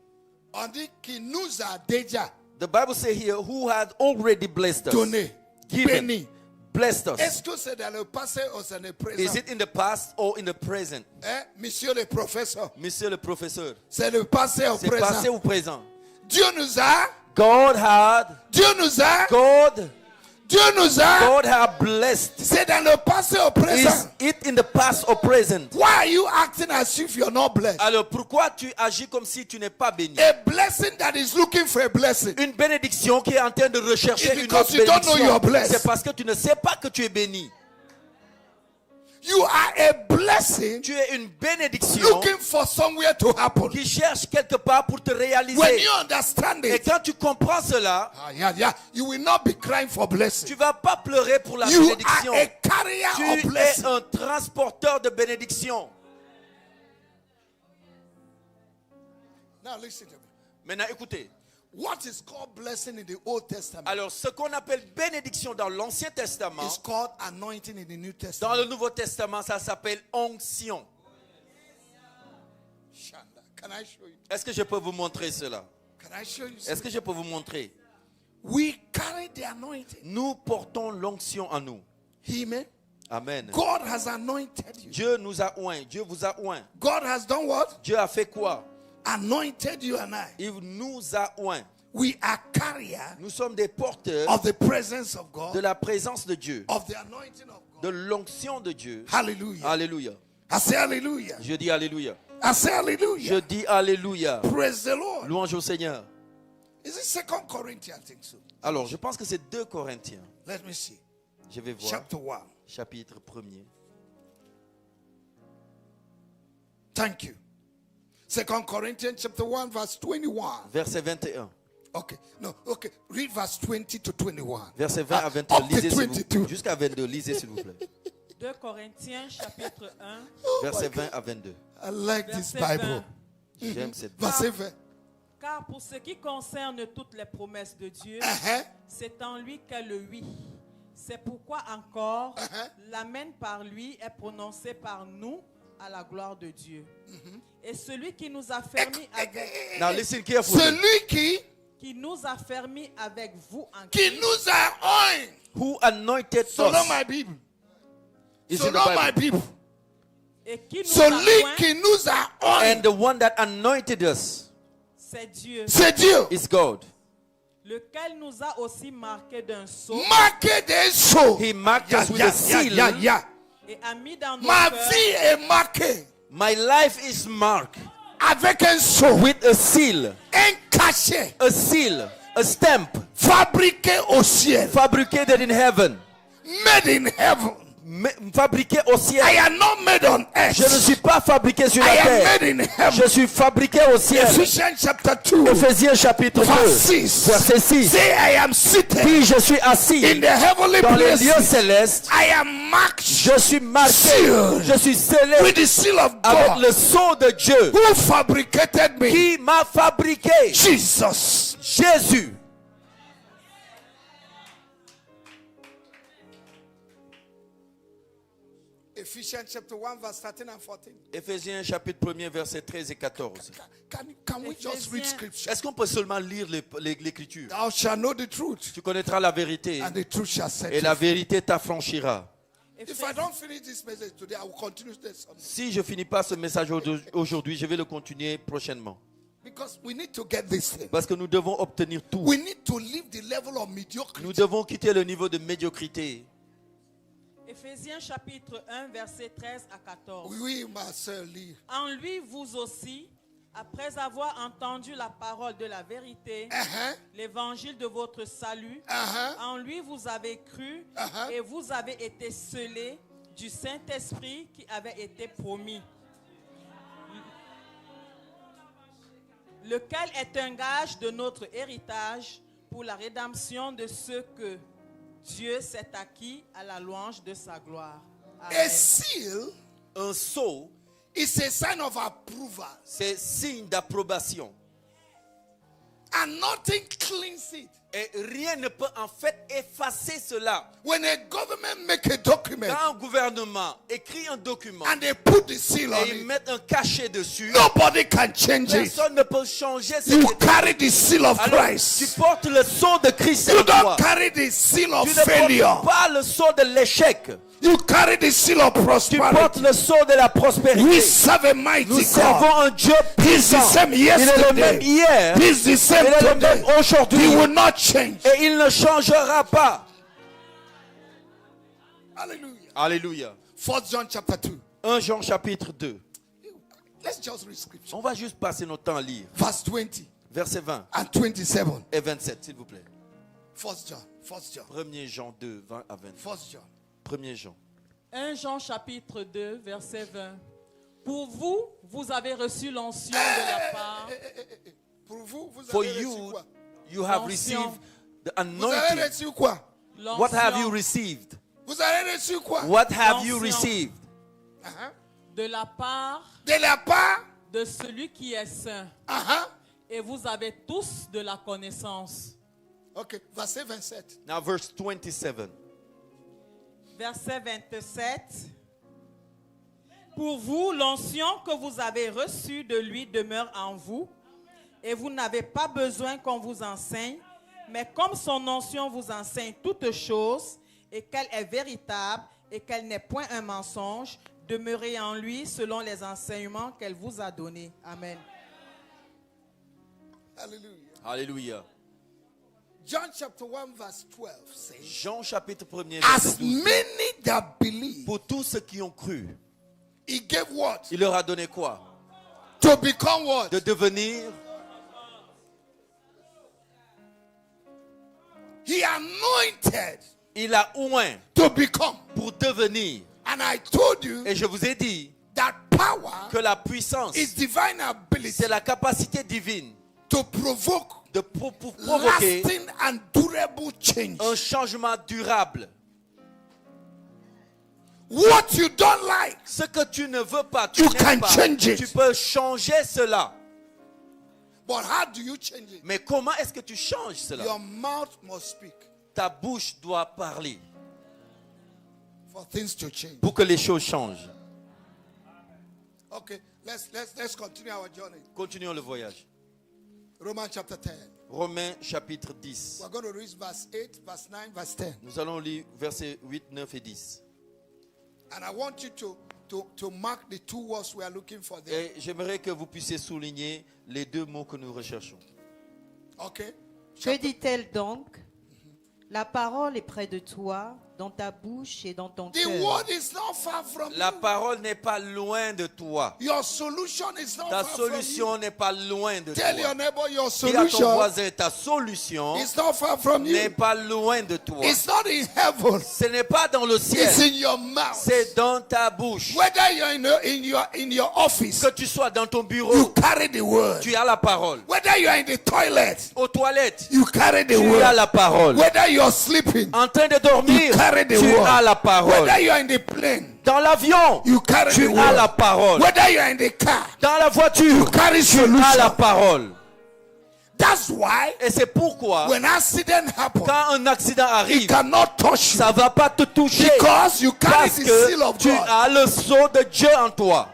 On dit qui nous a déjà The Bible says here, who had already blessed us, donné, given, béni. blessed us. Est-ce que c'est dans le passé ou c'est dans le présent? Is it in the past or in the present? Monsieur le professeur, Monsieur le professeur, c'est le passé ou c'est passé présent? ou présent? Dieu nous a God had blessed. c'est dans le passé ou présent? Is it in the past or present? Why are you acting as if you're not blessed? Alors pourquoi tu agis comme si tu n'es pas béni? A blessing that is looking for a blessing. Une bénédiction qui est en train de rechercher It's une because autre you don't know you are bénédiction. blessed. C'est parce que tu ne sais pas que tu es béni. You are a blessing Tu es une bénédiction looking for somewhere to happen. qui cherche quelque part pour te When réaliser. you understand Et it, quand tu comprends cela, you will not be crying for blessing. tu ne vas pas pleurer pour la You bénédiction. are a carrier Tu of es blessing. un transporteur de bénédiction. Now listen to me. Maintenant, écoutez. What is called blessing in the Old Testament Alors, ce qu'on appelle bénédiction dans l'Ancien Testament, is called anointing in the New dans Testament. le Nouveau Testament, ça s'appelle onction. Shanda. Can I show you? Est-ce que je peux vous montrer cela? Can I show you? Est-ce que je peux vous montrer? We carry the anointing. Nous portons l'onction en nous. Amen. Amen. God has anointed you. Dieu nous a oint. Dieu vous a oint. God has done what? Dieu a fait quoi? Anointed you and I. Il nous a oint. We are carriers Nous sommes des porteurs of the presence of de God, la présence de Dieu, of the anointing of God. de l'onction de Dieu. Hallelujah. Alléluia. I say hallelujah. Je dis alléluia. I say Je hallelujah. dis alléluia. Praise the Lord. Louange au Seigneur. Is it 2 Corinthians? I think so. Alors, je pense que c'est 2 Corinthiens. Let me see. Je vais voir. Chapter 1. Chapitre 1er. Thank you. 2 Corinthians chapter 1 verse 21. Verset 21. Okay. No, okay. Read verse 20 to 21. Verset 20 à 21. Up to Lisez s'il vous 22. plaît. Jusqu'à 22. Lisez s'il vous plaît. 2 Corinthiens chapitre 1, Verset 20 à 22. I like this verset Bible. 20. J'aime cette Verset 20. Car pour ce qui concerne toutes les promesses de Dieu, Uh-huh. c'est en lui qu'est le oui. C'est pourquoi encore Uh-huh. l'amen par lui est prononcé par nous à la gloire de Dieu. Et celui qui nous a fermis avec, Now listen carefully. Celui qui nous a fermis avec vous en qui Christ, nous a oint. Who anointed Selon us ma Bible. is in Selon the ma Bible. Bible. et qui nous a Celui oint, qui nous a oint. And the one that anointed us c'est Dieu, C'est Dieu. is God. lequel nous a aussi marqué d'un sceau Marqué des sceaux. He marked us with Yeah, a seal. yeah. et a mis dans nos Ma cœurs vie est marquée My life is marked avec un sceau. with a seal. Un cachet. A seal. A stamp. Fabriqué au ciel. Fabricated in heaven. Made in heaven. fabriqué au ciel. I am not made on earth. Je ne suis pas fabriqué sur la I am terre. made in heaven. Je suis fabriqué au ciel. Ephesians chapter 2. Éphésiens chapitre 2, Verse 6. verset 6. Say, I am seated Puis je suis assis in the heavenly dans les lieux places. célestes. I am marked Je suis marqué. Sealed. Je suis scellé with the seal of avec God. le sceau de Dieu Who fabricated me? qui m'a fabriqué. Jesus. Jésus. Ephesians chapter 1 verse 13 and 14. Éphésiens chapitre 1er verset 13 et 14. Can we just read scripture? Est-ce qu'on peut seulement lire l'écriture? Thou shalt know the truth, Tu connaîtras la vérité and the truth shall set et you la free. vérité t'affranchira. If I don't finish this message today, I will continue this Sunday. Si je finis pas ce message aujourd'hui, je vais le continuer prochainement. Because we need to get this thing. Parce que nous devons obtenir tout. We need to leave the level of mediocrity. Nous devons quitter le niveau de médiocrité. Éphésiens chapitre 1, verset 13 à 14. Oui, ma soeur, lis. En lui, vous aussi, après avoir entendu la parole de la vérité, l'évangile de votre salut, en lui vous avez cru et vous avez été scellés du Saint-Esprit qui avait été promis, lequel est un gage de notre héritage pour la rédemption de ceux que Dieu s'est acquis à la louange de sa gloire. Amen. A seal Un sceau, is a sign of approval, c'est signe d'approbation. and nothing cleans it. Et rien ne peut en fait effacer cela. When a government make a document Quand un gouvernement écrit un document and they put the seal on et ils it, mettent un cachet dessus, nobody can change it. personne ne peut changer ce You qui est. carry the seal of Alors, tu Christ. portes le sceau de Christ You en toi. don't carry the seal of Tu ne failure. portes pas le sceau de l'échec. You carry the seal of Tu portes prosperity. le sceau de la We prospérité. serve a mighty Nous servons God. un Dieu He's the puissant. same Il est le même yesterday. hier. He's the Il same est le today. même aujourd'hui. He will not change. Et il ne changera pas. Hallelujah. Alléluia. 1 John chapter 2. 1 Jean chapitre 2. Let's just read scripture. On va juste passer notre temps à lire. Verse 20 Versets 20 and 27. et 27, s'il vous plaît. 1 John. 1 John. 1er Jean 2, 20 à 20. 1 John. 1er Jean. 1 Jean chapitre 2, verset 20. Pour vous, vous avez reçu l'onction de la part. Pour vous, vous For avez reçu you, quoi? you have L'onction. received the Vous avez anointing. reçu quoi? What have you L'onction received? Vous avez reçu quoi? What have you L'onction. received? de la part De la part. de celui qui est saint. Et vous avez tous de la connaissance. Ok, verset 27. Now verse 27. Verset 27. Pour vous, l'onction que vous avez reçue de lui demeure en vous, et vous n'avez pas besoin qu'on vous enseigne, mais comme son onction vous enseigne toutes choses, et qu'elle est véritable, et qu'elle n'est point un mensonge, demeurez en lui selon les enseignements qu'elle vous a donnés. Amen. Hallelujah. Alléluia. John chapter 1 verse 12 says, Jean chapitre 1er. as verset 12. many that believe, Pour tous ceux qui ont cru, he gave what? il leur a donné quoi? To become what? De devenir. He anointed Il a oint to become. pour devenir. And I told you Et je vous ai dit that power que la puissance, is divine ability c'est la capacité divine to provoke de provoquer lasting and durable change. un changement durable. What you don't like, Ce que tu ne veux pas, tu You n'aimes can pas, change it. tu peux changer cela. but how do you change it? Mais comment est-ce que tu changes cela? Your mouth must speak Ta bouche doit parler for things to change. pour que les choses changent. Okay, let's continue our journey. Continuons le voyage. Romans chapter 10. Romains chapitre 10. We're going to read verse 8, verse 9, verse 10. Nous allons lire versets 8, 9 et 10. And I want you to mark the two words we are looking for there. Et j'aimerais que vous puissiez souligner les deux mots que nous recherchons. Okay? Que dit-elle donc? La parole est près de toi, dans ta bouche et dans ton The cœur. word is not far from La you. parole n'est pas loin de toi. Your solution is not Ta far from solution n'est pas loin de you. Tell your toi. neighbor your Dis à ton solution voisin, ta solution is not far from n'est you. pas loin de toi. It's not in heaven. Ce n'est pas dans le It's ciel, in your mouth. c'est dans ta bouche. Whether you're in your office, Que tu sois dans ton you bureau, carry the word. tu as la parole. Whether you're in the toilet, Aux toilettes, you carry the tu as word. la parole. Whether you're sleeping, En train de dormir, you carry the tu word. as la parole. Whether you're in the plane, Dans l'avion, you carry tu the as la word. parole. Whether you're in the car, Dans la voiture, carry tu as la solution. parole. That's why Et c'est pourquoi, when accident happens, quand un accident it arrive, cannot touch you ça ne va pas te toucher. because you carry Parce the seal que of tu God. as le sceau de Dieu en toi.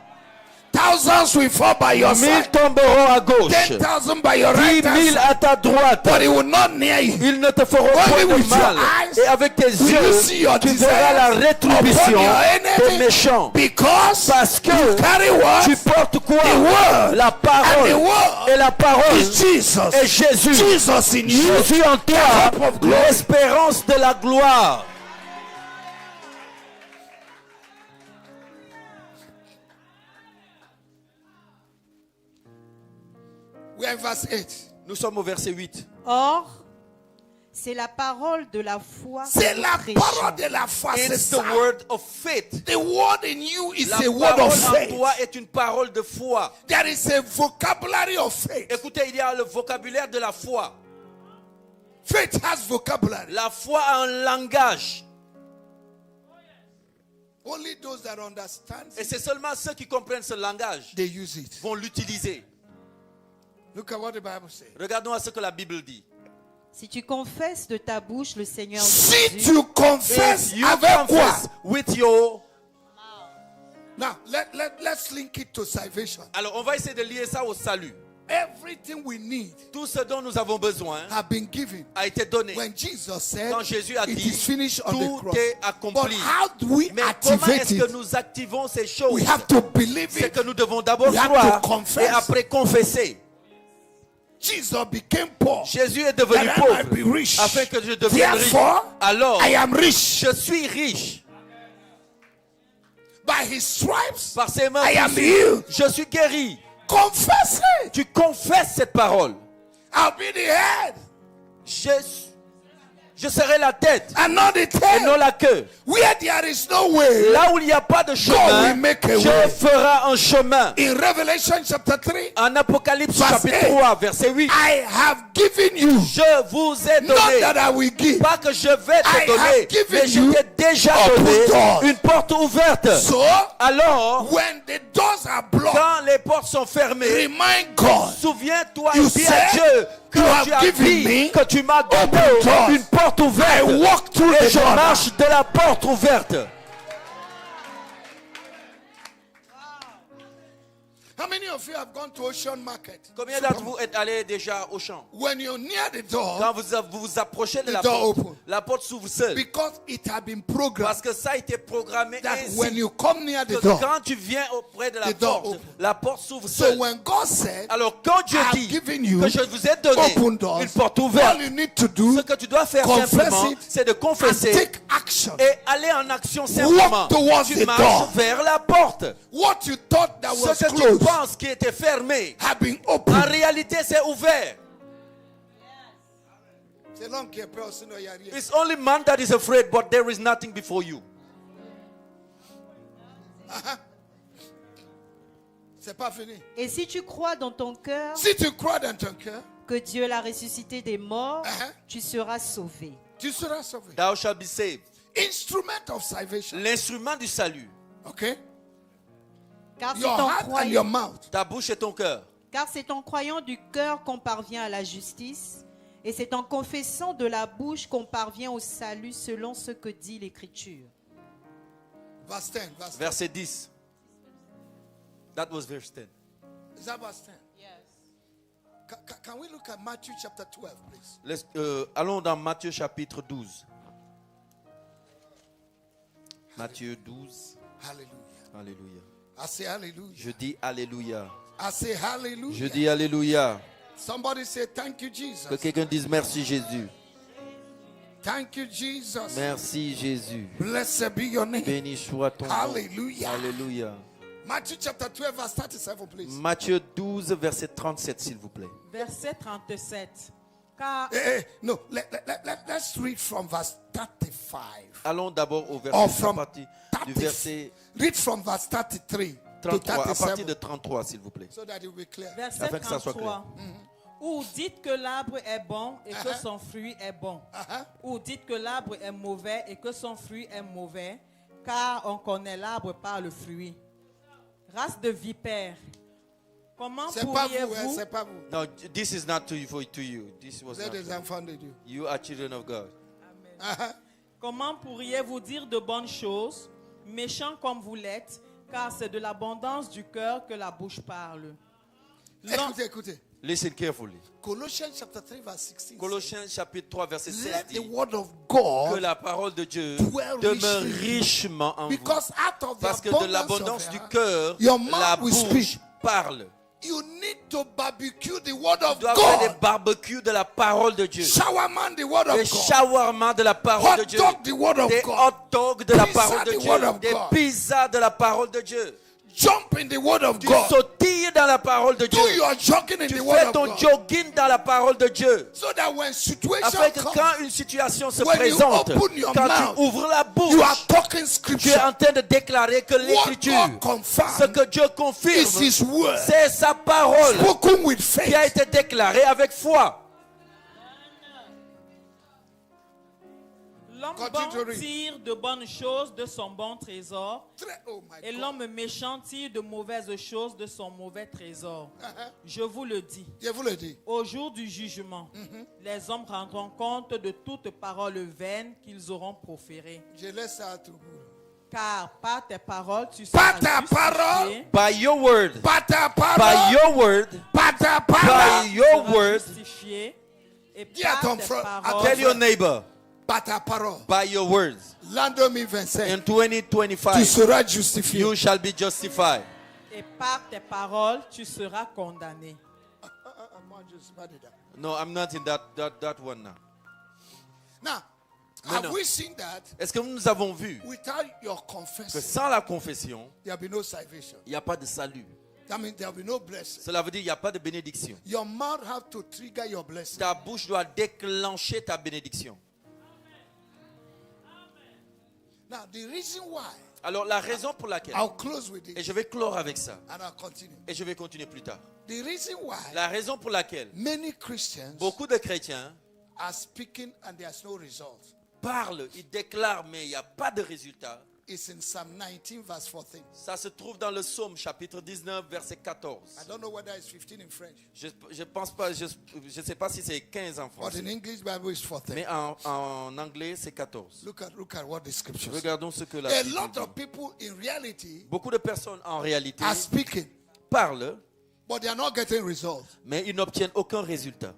Thousands will fall by your 1000 side, tomberont à gauche, 10,000 by your 10 right 000 hand side, à ta droite. but it will not near you. Ils ne te feront Only point de with your mal. eyes Et avec tes will you see your yeux, tu verras la desires rétribution upon your des enemy, méchants. because Parce que you carry what? tu portes quoi? The word. La And the parole. word Et la parole is Jesus. est Jésus. Jesus in you. Jésus en toi, hope of glory. l'espérance de la gloire. We are in verse 8. Nous sommes au verset 8. Or, c'est la parole de la foi que C'est nous la prêchons. parole de la foi. C'est It's the ça. word of faith. The word in you is La a word parole of en faith. toi est une parole de foi. There is a vocabulary of faith. Écoutez, il y a le vocabulaire de la foi. Faith has vocabulary. La foi a un langage. Only those that understand Et c'est seulement ceux qui comprennent ce langage they use it. vont l'utiliser. Look at what the Bible says. Regardons à ce que la Bible dit. Si tu confesses de ta bouche le Seigneur Si Jésus, tu confesses If you avec quoi? confess with your... Now let's link it to salvation. Alors, on va essayer de lier ça au salut. Everything we need Tout ce dont nous avons besoin have been given. a été donné. When Jesus said, Quand Jésus a it dit, is finished on the tout cross. est But accompli. how do we Mais comment activate est-ce que it? nous activons ces choses? We have to believe C'est it. que nous devons d'abord We have croire to confess. et après confesser. Jesus became poor Jésus est devenu that I might be pauvre rich. afin que je devienne riche. Therefore, Alors, I am rich. je suis riche. By his stripes, Par ses mains, I am healed. je suis guéri. Confess it. Tu confesses cette parole. I'll be the head Je serai la tête and not the et tail. non la queue. Where there is no way, Là où il n'y a pas de God chemin, will make a Dieu way. fera un chemin. In Revelation chapter 3, En Apocalypse Verse chapitre 8. 3, verset 8. I have given you, Je vous ai not donné, that I will give. pas que je vais I te donner, have given mais je you t'ai déjà open donné doors. une porte ouverte. So, Alors, when the doors are blocked, quand les portes sont fermées, remind God, souviens-toi You et dis à said Dieu que you have tu as given dit me que tu m'as open donné doors. une porte I ouverte. walk through Et the je door. marche de la porte ouverte. How many of you have gone to Ocean Market? Combien d'entre vous êtes allés déjà au champ? When you're near the door, Quand vous vous approchez de The la door porte, open. la porte s'ouvre seule. because it had been programmed Parce que ça a été programmé that ainsi when you come near que the door, quand tu viens auprès de la The door porte, open. la porte s'ouvre so seule. when God said, Alors quand Dieu I have dit given you que je vous ai donné open doors, une porte all ouverte, you need to do ce que tu dois faire confess simplement, it c'est de and confesser take action. et aller en action simplement. towards Tu the marches door. vers la porte. What you thought that was Ce que tu closed penses qui était fermé, have been en opened. réalité c'est ouvert. C'est l'homme qui est peur, sinon il n'y a rien. It's only man that is afraid, but there is nothing before you. C'est pas fini. et si tu crois dans ton cœur Si tu crois dans ton cœur, que Dieu l'a ressuscité des morts, Uh-huh. tu seras sauvé. tu seras sauvé. Thou shalt be saved. Instrument of salvation. L'instrument du salut, Okay? Car c'est Your en heart and croyant- your mouth. ta bouche et ton cœur. Car c'est en croyant du cœur qu'on parvient à la justice, et c'est en confessant de la bouche qu'on parvient au salut selon ce que dit l'Écriture. Verse 10. Verse 10. Verset 10. That was verse 10. Is that verse 10? Can we look at Matthew chapter 12, please? Allons dans Matthieu chapitre 12. Matthieu 12. Hallelujah. Alléluia. I say hallelujah. Je dis Alléluia. I say hallelujah. Je dis Alléluia. Somebody say thank you, Jesus. Que quelqu'un dise merci Jésus. Thank you, Jesus. Merci Jésus. Blessed be your name. Béni soit ton nom. Hallelujah. Alléluia. Matthew chapter 12, verse 37, please. Matthieu 12, verset 37, s'il vous plaît. Verset 37. Car No, let's read from verse 35. Allons d'abord au Or verset, à from partir du 30, verset read from verse 33 to 33, à partir de 37, 33, s'il vous plaît. so that it will be clear. verset Afin que ça soit 33. Ou dites que l'arbre est bon et que son fruit est bon. Ou dites que l'arbre est mauvais et que son fruit est mauvais, car on connaît l'arbre par le fruit. Race de vipères, comment C'est pas vous, pourriez-vous... c'est pas vous. No, this is not to you. This was Vous êtes not des for you. enfants de Dieu. You are children of God. Comment pourriez-vous dire de bonnes choses, méchants comme vous l'êtes, car c'est de l'abondance du cœur que la bouche parle. L'homme- Écoutez. Listen carefully. Colossians chapter 3, verse 16. Colossiens chapitre 3, verset 16 Let the dit word of que God, la parole de Dieu dwell demeure richly. richement en vous. because out of Parce the que de l'abondance abundance du of cœur, your mouth la will bouche speak. parle. You need to barbecue the word of Tu dois faire des God. barbecues de la parole de Dieu. Shawarma the word of Des God. shawarma de la parole de Hot Dieu. dog the word of Des God. hot dogs de la Pizza, parole de the word of Dieu. Des God. pizzas de la parole de Dieu. Jump in the word of Tu God. sautilles dans la parole de Dieu. Do your jogging in Tu the word fais of ton God. jogging dans la parole de Dieu. So that when situation Afin que comes, quand une situation se when you présente, open your quand mouth, tu ouvres la you are bouche, talking tu es scripture. en train de déclarer que What l'écriture, God confirms ce que Dieu confirme, is His word. c'est sa parole Spoken with qui a faith. été déclarée avec foi. L'homme Continue to bon read. tire de bonnes choses de son bon trésor, Oh my et God. l'homme méchant tire de mauvaises choses de son mauvais trésor. Je vous le dis, Je vous le dis. au jour du jugement, les hommes rendront compte de toute parole vaine qu'ils auront proférée. Je laisse ça à tout le monde. Car par tes paroles, tu Par seras ta parole, justifié. By your word, Par ta by parole. your word, Par ta by parole. your Tu seras word, justifié. Et Dis à par ton tes frère, à ton paroles, tell your neighbor, Par ta parole. by your words, L'an 2025, in tu 2025, seras justifié. you shall be justified. et par tes paroles, tu seras condamné. Moi, je suis pas dedans. No, I'm not in that one now. Now, No, have no. we seen that Est-ce que nous avons vu without your que confession, sans la confession, there will be no salvation? il n'y a pas de salut? That means there will be no blessing. Cela veut dire qu'il n'y a pas de bénédiction. Your mouth have to trigger your blessing. Ta bouche doit déclencher ta bénédiction. Now, the reason why, Alors la raison pour laquelle, I'll close with et this je vais clore avec ça, and I'll continue. et je vais continuer plus tard. The reason why La raison pour laquelle many Christians beaucoup de chrétiens are speaking and there's no result parlent, ils déclarent, mais il n'y a pas de résultat. is in Psalm 19, verse 14. Ça se trouve dans le psaume chapitre 19, verset 14. I don't know whether it's 15 in French, Je pense pas, je sais pas si c'est 15 en but français, in English Bible it's 14. mais en anglais c'est 14. Look at what the scriptures say. Regardons ce que la A Bible lot dit. of people in reality Beaucoup de personnes en réalité are speaking, parlent, but they are not getting results. mais ils n'obtiennent aucun résultat.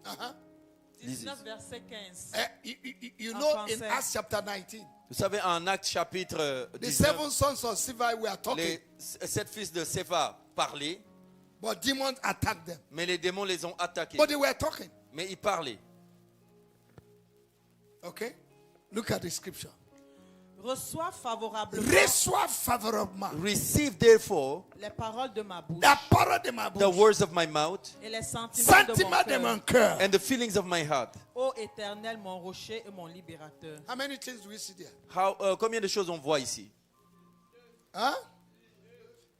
Uh-huh. 19, verset 15. You En know, in français. Acts chapter 19, Vous savez, en Actes chapitre the 19, seven sons of Sceva were talking, les 7 fils de Séva parlaient, but demons attacked them. mais les démons les ont attaqués. But they were talking. Mais ils parlaient. Okay? Look at the scripture. Reçois favorablement Reçois favorablement Receive therefore les paroles de ma bouche la parole de ma the bouche, words of my mouth et les sentiments de sentiment de mon mon cœur. cœur. and the feelings of my heart. Ô Éternel, mon rocher et mon libérateur. How many things do we see there? Combien de choses on voit ici? Huh?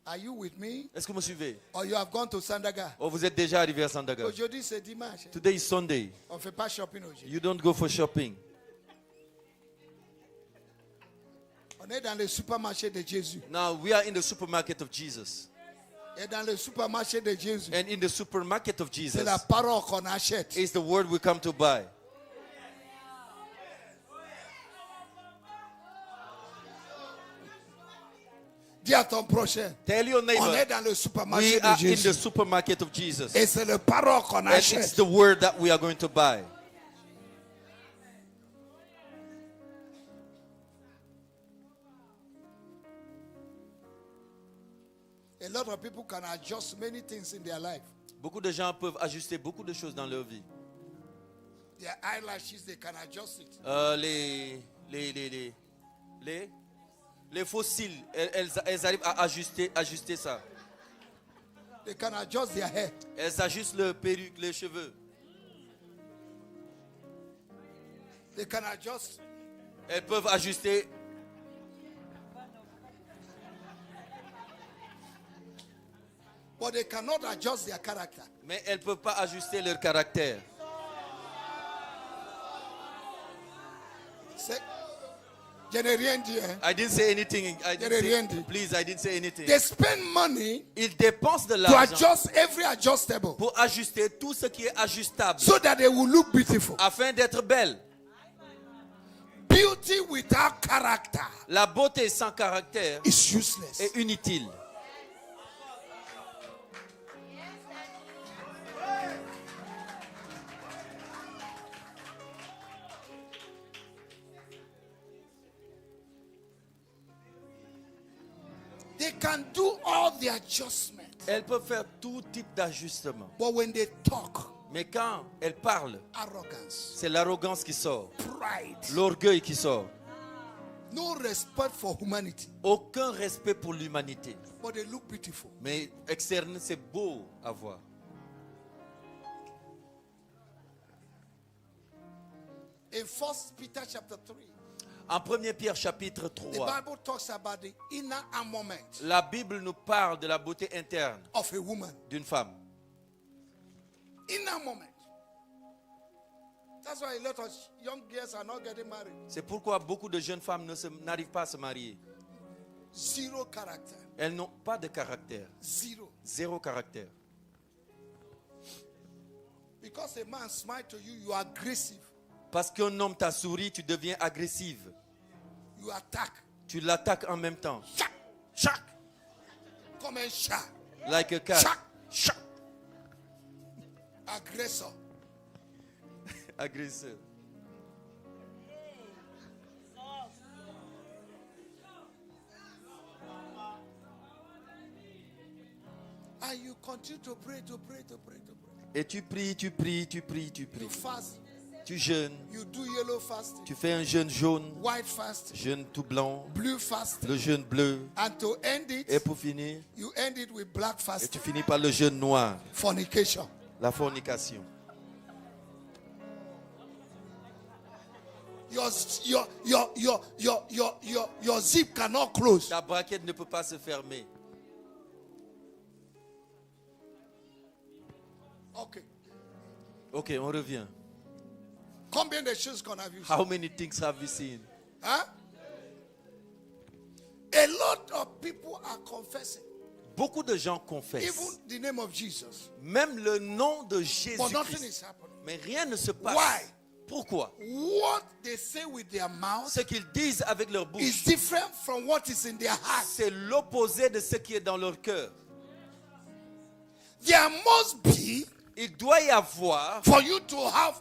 Are you with me? Est-ce que vous me suivez? Or you have gone to Sandaga? Oh, vous êtes déjà arrivé à Sandaga. Aujourd'hui, c'est dimanche. Today is Sunday. On ne fait pas shopping aujourd'hui. You don't go for shopping. On est dans le supermarché de Jésus. Now we are in the supermarket of Jesus. Et dans le supermarché de Jésus, And in the supermarket of Jesus c'est la parole qu'on achète. is the word we come to buy. Dis à ton prochain, Tell your on est neighbor, dans le supermarché we de are in the Jésus. supermarket of Jesus. Et c'est la parole qu'on And it's achète. the word that we are going to buy. A lot of people can adjust many things in their life. Beaucoup de gens peuvent ajuster beaucoup de choses dans leur vie. Their eyelashes, they can adjust it. Les fossiles, elles arrivent à ajuster ça. They can adjust their hair. Elles ajustent le perruque, les cheveux. They can adjust. Elles peuvent ajuster. But they cannot adjust their character. Mais elles ne peuvent pas ajuster leur caractère. Je n'ai rien dit. Hein? I didn't say anything. Please, I didn't say anything. They spend money Ils dépensent de to l'argent adjust every adjustable pour ajuster tout ce qui est ajustable so that they will look beautiful. afin d'être belle. Beauty without character La beauté sans caractère is useless. est inutile. They can do all the adjustment. Elles peuvent faire tout type d'ajustement. But when they talk, Mais quand elles parlent, arrogance, c'est l'arrogance qui sort, pride, l'orgueil qui sort. no respect for humanity. Aucun respect pour l'humanité. But they look beautiful. Mais externe, c'est beau à voir. In 1 Peter chapter 3, En 1 Pierre chapitre the 3, Bible talks about the inner armament la Bible nous parle de la beauté interne of a woman. d'une femme. Inner armament. That's why a lot of young girls are not getting married. C'est pourquoi beaucoup de jeunes femmes n'arrivent pas à se marier. Zero character. Elles n'ont pas de caractère. Zero. Zéro caractère. Because a man smiles to you, you are aggressive. Parce qu'un homme t'a souri, tu deviens agressive. You attack. Tu l'attaques en même temps. Shak, shak. Come and shak. Like a cat. Shak, shak. Aggressor. Agresseur. And you continue to pray, to pray, to pray, to pray. Et tu pries, tu pries, tu pries, tu You pries. fast. Tu jeûnes. You do yellow fasting, Tu fais un jeûne jaune, white fasting, jeûne tout blanc, blue fasting. le jeûne bleu. And to end Et it, pour finir, you end it with black et tu fasting, finis par le jeûne noir, fornication. la fornication. Your zip cannot close. Ta braquette ne peut pas se fermer. Okay. Ok, on revient. Combien de choses qu'on a vues? How many things have you seen? Huh? A lot of people are confessing. Beaucoup de gens confessent. Even the name of Jesus. Même le nom de But nothing Jésus-Christ. is happening. Mais rien ne se passe. Why? Pourquoi? What they say with their mouth Ce qu'ils disent avec leur is bouche, different from what is in their heart. c'est l'opposé de ce qui est dans leur cœur. There must be, Il doit y avoir, for you to have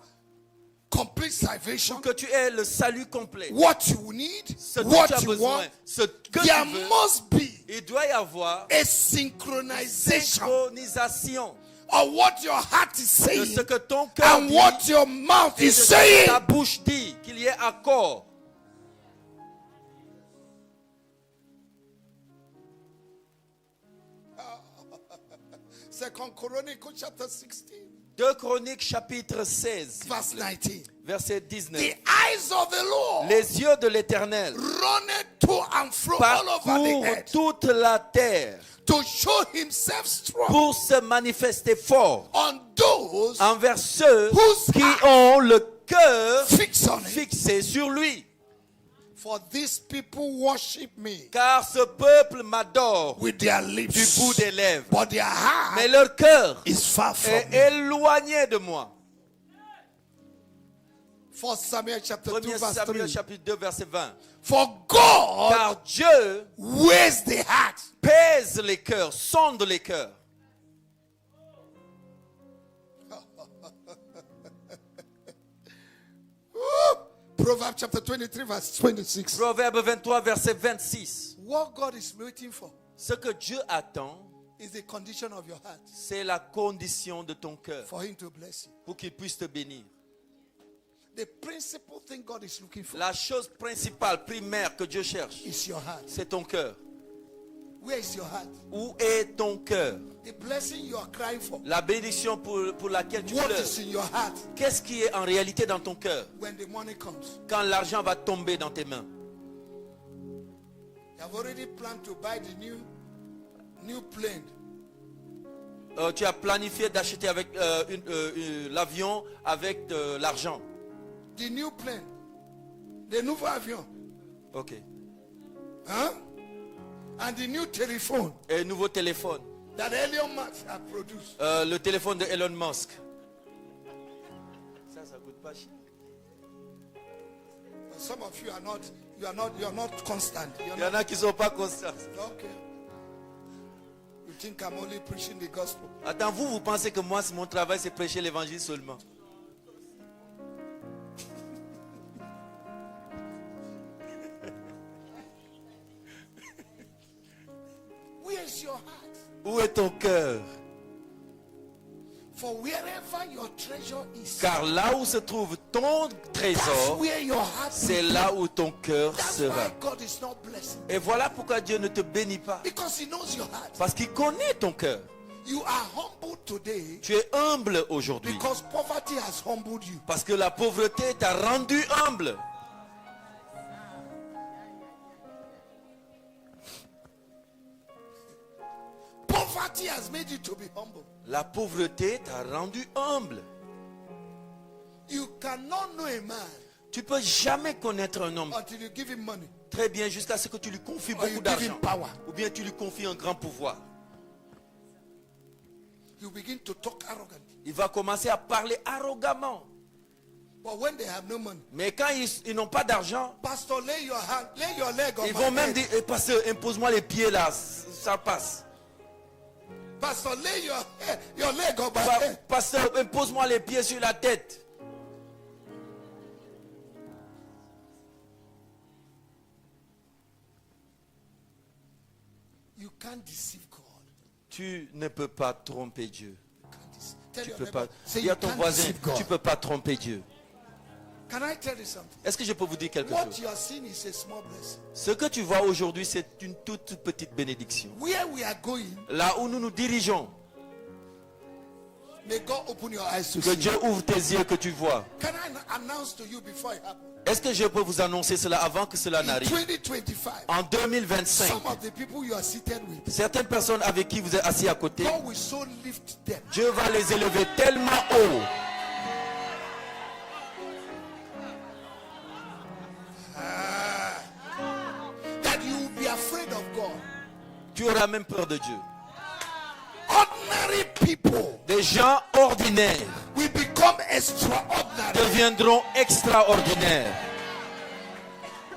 complete salvation, pour que tu aies le salut complet, what you need, ce dont what tu as you besoin, want, ce que there tu veux, must be il doit y avoir a synchronization synchronisation of what your heart is de saying ce que ton cœur and dit what your mouth et de is ce que saying. ta bouche dit, qu'il y ait accord. Second Chronicles chapter 16, 2 Chroniques chapitre 16, verse 19. verset 19. The eyes of the Lord Les yeux de l'Éternel runneth to and fro all over the parcourent earth toute la terre to show himself strong pour se manifester fort on those envers ceux whose qui eyes ont le cœur fixed on it. fixé sur lui. For these people worship me Car ce peuple m'adore with their du lips, bout des lèvres, but their mais heart leur cœur is far from est me. éloigné de moi. 1 Samuel chapter 2 1 verse Samuel 3. chapitre 2 verset 20. For God Car Dieu weighs the heart. pèse les cœurs, sonde les cœurs. Proverbs chapter 23 verse 26. Proverbe 23 verset 26. What God is waiting for Ce que Dieu attend, is the condition of your heart c'est la condition de ton cœur for him to bless you. pour qu'il puisse te bénir. The principal thing God is looking for La chose principale, primaire que Dieu cherche, is your heart. c'est ton cœur. Where is your heart? Où est ton cœur? The blessing you are crying for. La bénédiction pour laquelle tu What pleures. is in your heart Qu'est-ce qui est en réalité dans ton cœur when the money comes? quand l'argent va tomber dans tes mains? You have already planned to buy the new plane. Tu as planifié d'acheter avec l'avion avec de l'argent. The new plane. The nouveau avion. Ok. Huh? And the new telephone Et nouveau téléphone. that Elon Musk has produced. Le téléphone de Elon Musk. Ça coûte pas cher. Some of you are not constant. Il y en a qui ne sont pas constants. Okay. You think I'm only preaching the gospel? Attends, vous pensez que moi, mon travail, c'est prêcher l'évangile seulement. Where is your heart? Où est ton cœur? For wherever your treasure is, Car là où se trouve ton that's trésor, where your heart c'est will be. là où ton cœur That's sera. why God is not blessing. Et voilà pourquoi Dieu ne te bénit pas. Because He knows your heart. Parce qu'il connaît ton cœur. You are humbled today Tu es humble aujourd'hui. because poverty has humbled you. Parce que la pauvreté t'a rendu humble. Poverty has made you to be humble. La pauvreté t'a rendu humble. You cannot know a man Tu peux jamais connaître un homme until you give him money. très bien jusqu'à ce que tu lui confies Or you beaucoup give him d'argent. power. Ou bien tu lui confies un grand pouvoir. You begin to talk arrogantly. Il va commencer à parler arrogamment. But when they have no money, Mais quand ils n'ont pas d'argent, Pastor, lay your leg on ils my vont même head. dire, eh, pasteur, impose-moi les pieds là, ça passe. Pastor, lay your leg on my head. Pasteur, impose-moi les pieds sur la tête. You can't deceive God. Tu ne peux pas tromper Dieu. You can't deceive. Tell Tu your peux neighbor, pas. say Dis you à ton can't voisin, deceive God. tu peux pas tromper Dieu. Can I tell you something? Est-ce que je peux vous dire quelque What chose? you are seeing is a small blessing. Ce que tu vois aujourd'hui, c'est une toute petite bénédiction. Where we are going, Là où nous nous dirigeons, may God open your eyes to que see. Dieu ouvre tes yeux, que tu vois. Can I announce to you before it happens? Est-ce que je peux vous annoncer cela avant que cela In n'arrive? 2025, En 2025, some of the people you are seated with, certaines personnes avec qui vous êtes assis à côté, God will so lift them Dieu va les élever tellement haut that you will be afraid of God. tu auras même peur de Dieu. Ordinary people Des gens ordinaires will become extraordinary. deviendront extraordinaires.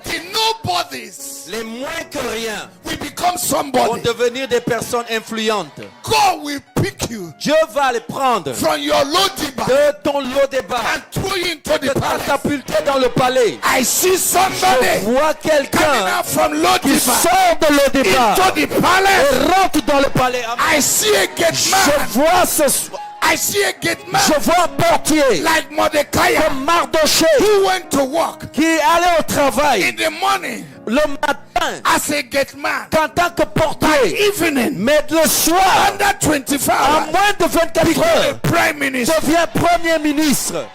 The nobodies Les moins que rien will become vont somebody. devenir des personnes influentes. God will pick you Dieu va les prendre from your low diva de ton lot débat, and throw you into te the palace. catapulter dans le palais. I see Je somebody vois coming quelqu'un out from low qui diva sort de l'eau débat into the palace. et rentre dans le palais. Amen. I see a gate Je man. vois ce soir, I see a gate man je vois un portier like Mordecai comme Mardoché who went to work qui allait au travail in the morning le matin as a gate man, en tant que portier, evening mais le soir, under 24 en hours, moins de 24 become a heures, prime minister. devient premier ministre.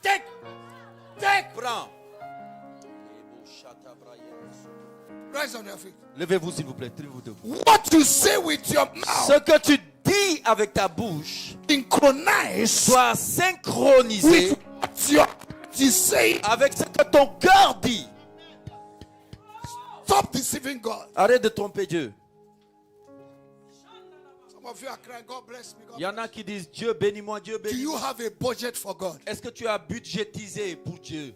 Take. Prends. Rise on your feet. Levez-vous s'il vous plaît. Levez-vous debout. What you say with your mouth Ce que tu dis avec ta bouche synchronize doit synchroniser with what you say. avec ce que ton cœur dit. Stop deceiving God. Arrête de tromper Dieu. Some of you are crying, God bless me. Il y en a qui disent Dieu bénis-moi, Dieu Do you bénis-moi. have a budget for God? Est-ce que tu as budgétisé pour Dieu?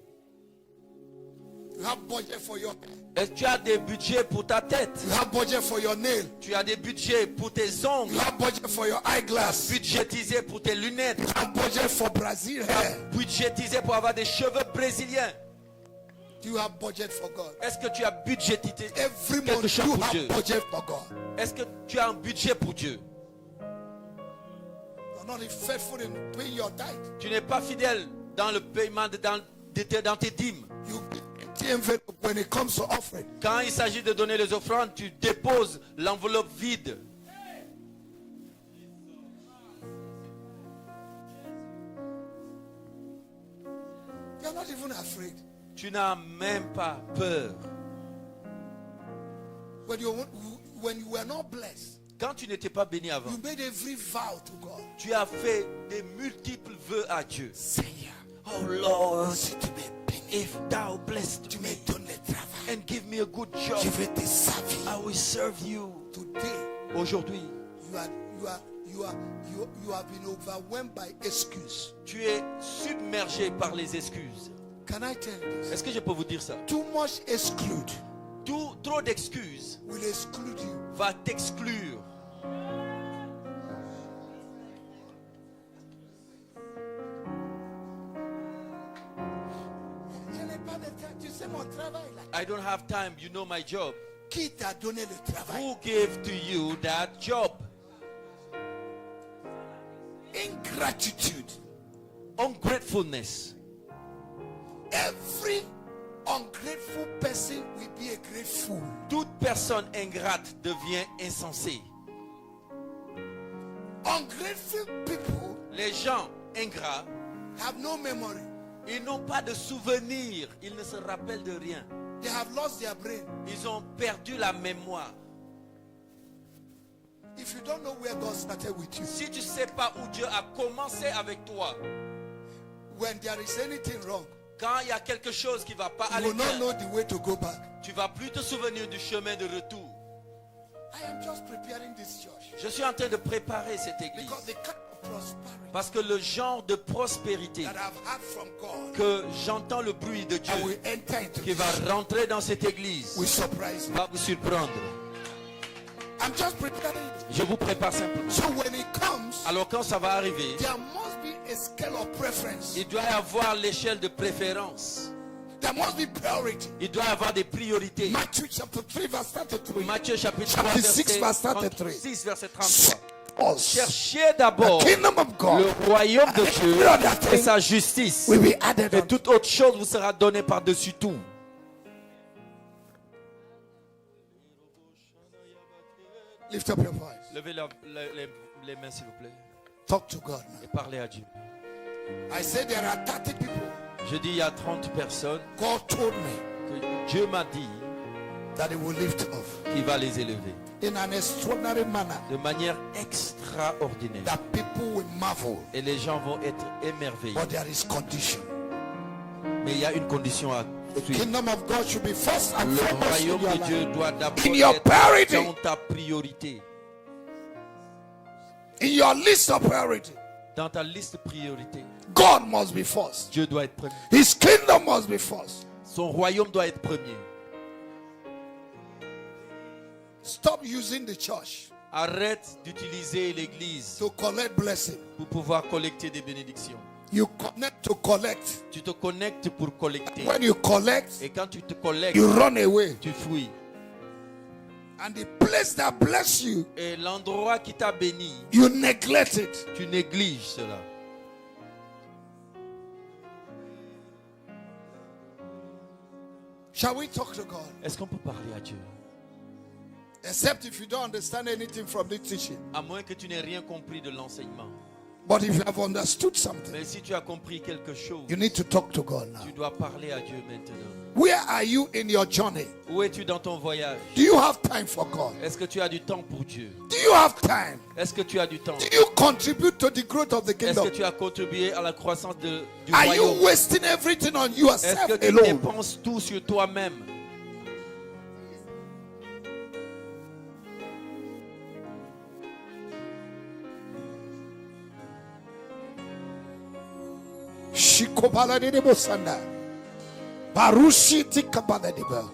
You have budget for your Est-ce que tu as des budgets pour ta tête? you have budget for your nail. Tu as des budgets pour tes ongles? You have budget for your eyeglass. Budgétisé pour tes lunettes? You have budget for Brazil hair. Budgétisé pour avoir des cheveux brésiliens? Do you have budget for God? Est-ce que tu as budgétisé Every quelque month chose you pour have Dieu? budget for God. Est-ce que tu as un budget pour Dieu? You're not faithful in paying your tithe. Tu n'es pas fidèle dans le paiement dans tes dîmes. You give empty envelope when it comes to offering. Quand il s'agit de donner les offrandes, tu déposes l'enveloppe vide. You're not even afraid. Tu n'as même pas peur. When you were not blessed, Quand tu n'étais pas béni avant, you made every vow to God. tu as fait des multiples vœux à Dieu. Seigneur, Oh Lord, si tu me bénis, if thou blessed tu me me donnes le travail, and give me a good job, je vais te servir. I will serve you. Today, Aujourd'hui, you have been overwhelmed by excuse. tu es submergé par les excuses. Can I tell you this? Est-ce que je peux vous dire ça? Too much exclude Trop d'excuses will exclude you. va t'exclure. Je n'ai pas de temps. Tu sais mon travail là. I don't have time. You know my job. Qui t'a donné le travail? Who gave to you that job? Ingratitude. Ungratefulness. Every ungrateful person will be a great fool. Toute personne ingrate devient insensée. Ungrateful people Les gens ingrats, have no memory. ils n'ont pas de souvenirs. Ils ne se rappellent de rien. They have lost their brain. Ils ont perdu la mémoire. If you don't know where God started with you, Si tu ne sais pas où Dieu a commencé avec toi, when there is anything wrong, quand il y a quelque chose qui ne va pas you aller will not bien, know the way to go back. tu ne vas plus te souvenir du chemin de retour. I am just preparing this church Je suis en train de préparer cette église. because the kind of prosperity Parce que le genre de prospérité that I've had from God que j'entends le bruit de Dieu I will enter into qui va this rentrer dans cette église will surprise me. va vous surprendre. I'm just preparing it. Je vous prépare simplement. So when it comes, Alors quand ça va arriver, there must be a scale of preference. il doit y avoir l'échelle de préférence. There must be priority. Il doit y avoir des priorités. Matthew chapter 3 verse 33. Matthieu chapitre 3 Chapter 6 verse verset 33. 36 verset 33. Us. Cherchez d'abord The kingdom of God le royaume de Dieu every other et thing sa justice. will be added Et unto. toute autre chose vous sera donnée par-dessus tout. Lift up your voice. Levez les mains s'il vous plaît Talk to God now. et parlez à Dieu. I said there are 30 people. Je dis il y a 30 personnes God told me que Dieu m'a dit that He will lift off qu'il va les élever in an extraordinary manner, de manière extraordinaire. that people will marvel. Et les gens vont être émerveillés. But there is condition. Mais il y a une condition à The suivre. kingdom of God should be first and Le foremost in royaume your de Dieu life. doit d'abord In your être priority. dans ta priorité. In your list of priority, Dans ta liste de priorités, God must be first. Dieu doit être premier. His kingdom must be first. Son royaume doit être premier. Stop using the church Arrête d'utiliser l'église to collect blessing. pour pouvoir collecter des bénédictions. You connect to collect. Tu te connectes pour collecter. When you collect, Et quand tu te collectes, you run away. tu fuis. And the place that bless you, Et l'endroit qui t'a béni, you neglect it. tu négliges cela. Shall we talk to God? Est-ce qu'on peut parler à Dieu? Except if you don't understand anything from this teaching. À moins que tu n'aies rien compris de l'enseignement. But if you have understood something, Mais si tu as compris quelque chose, you need to talk to God now. tu dois parler à Dieu maintenant. Where are you in your journey? Où es-tu dans ton voyage? Do you have time for God? Est-ce que tu as du temps pour Dieu? Do you have time? Est-ce que tu as du temps? Do you contribute to the growth of the Est-ce que kingdom? tu as contribué à la croissance du Are royaume? you wasting everything on Est-ce yourself que tu alone? dépenses tout sur toi-même? Shikobala de Bosanda. Barushi tikabala de Bel.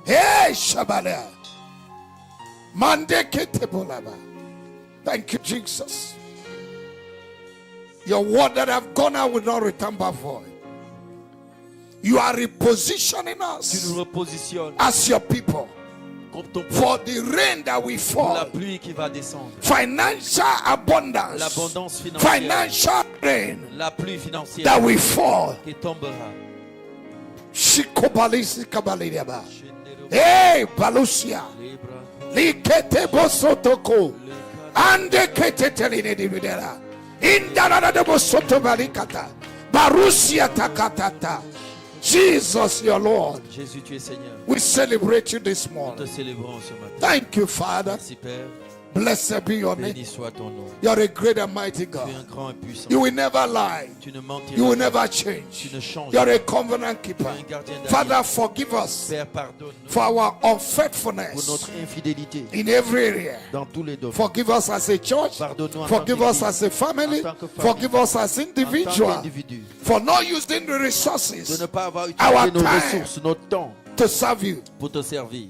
Hey Shabala. Mande ketebolaba. Thank you, Jesus. Your word that have gone out will not return back void. You are repositioning Tu us nous repositionnes as your people. for the rain that will pour la fall, pluie qui va descendre, financial abundance, l'abondance financière, financial rain la pluie financière that will fall. qui tombera. Shikobalisi kabalidaba. Hey, Balusia. Likete bosotoko. Ande kete teline dividera. Indana de bosoto balikata. Barusia takatata. Jesus, your Lord. Jésus, tu es Seigneur. We celebrate you this Nous te morning. célébrons ce matin. Thank you, Father. Merci Père. Blessed be your name. Béni soit ton nom. You're a great and mighty Tu es un God. grand et puissant. You will never lie. Tu ne mentiras You will pas. never Tu change. ne changes You're pas. a covenant Tu es keeper. un gardien Father, d'alliance. forgive us Père, pardonne-nous for our pour unfaithfulness notre infidélité in every area. dans tous les domaines. Forgive us as a church. Pardonne-nous en Forgive tant us qu'Église, as a family. en tant que famille, Forgive us as en tant individuals qu'individu, for not using the de resources ne pas avoir Our utilisé nos time. ressources, notre temps to serve you. pour te servir.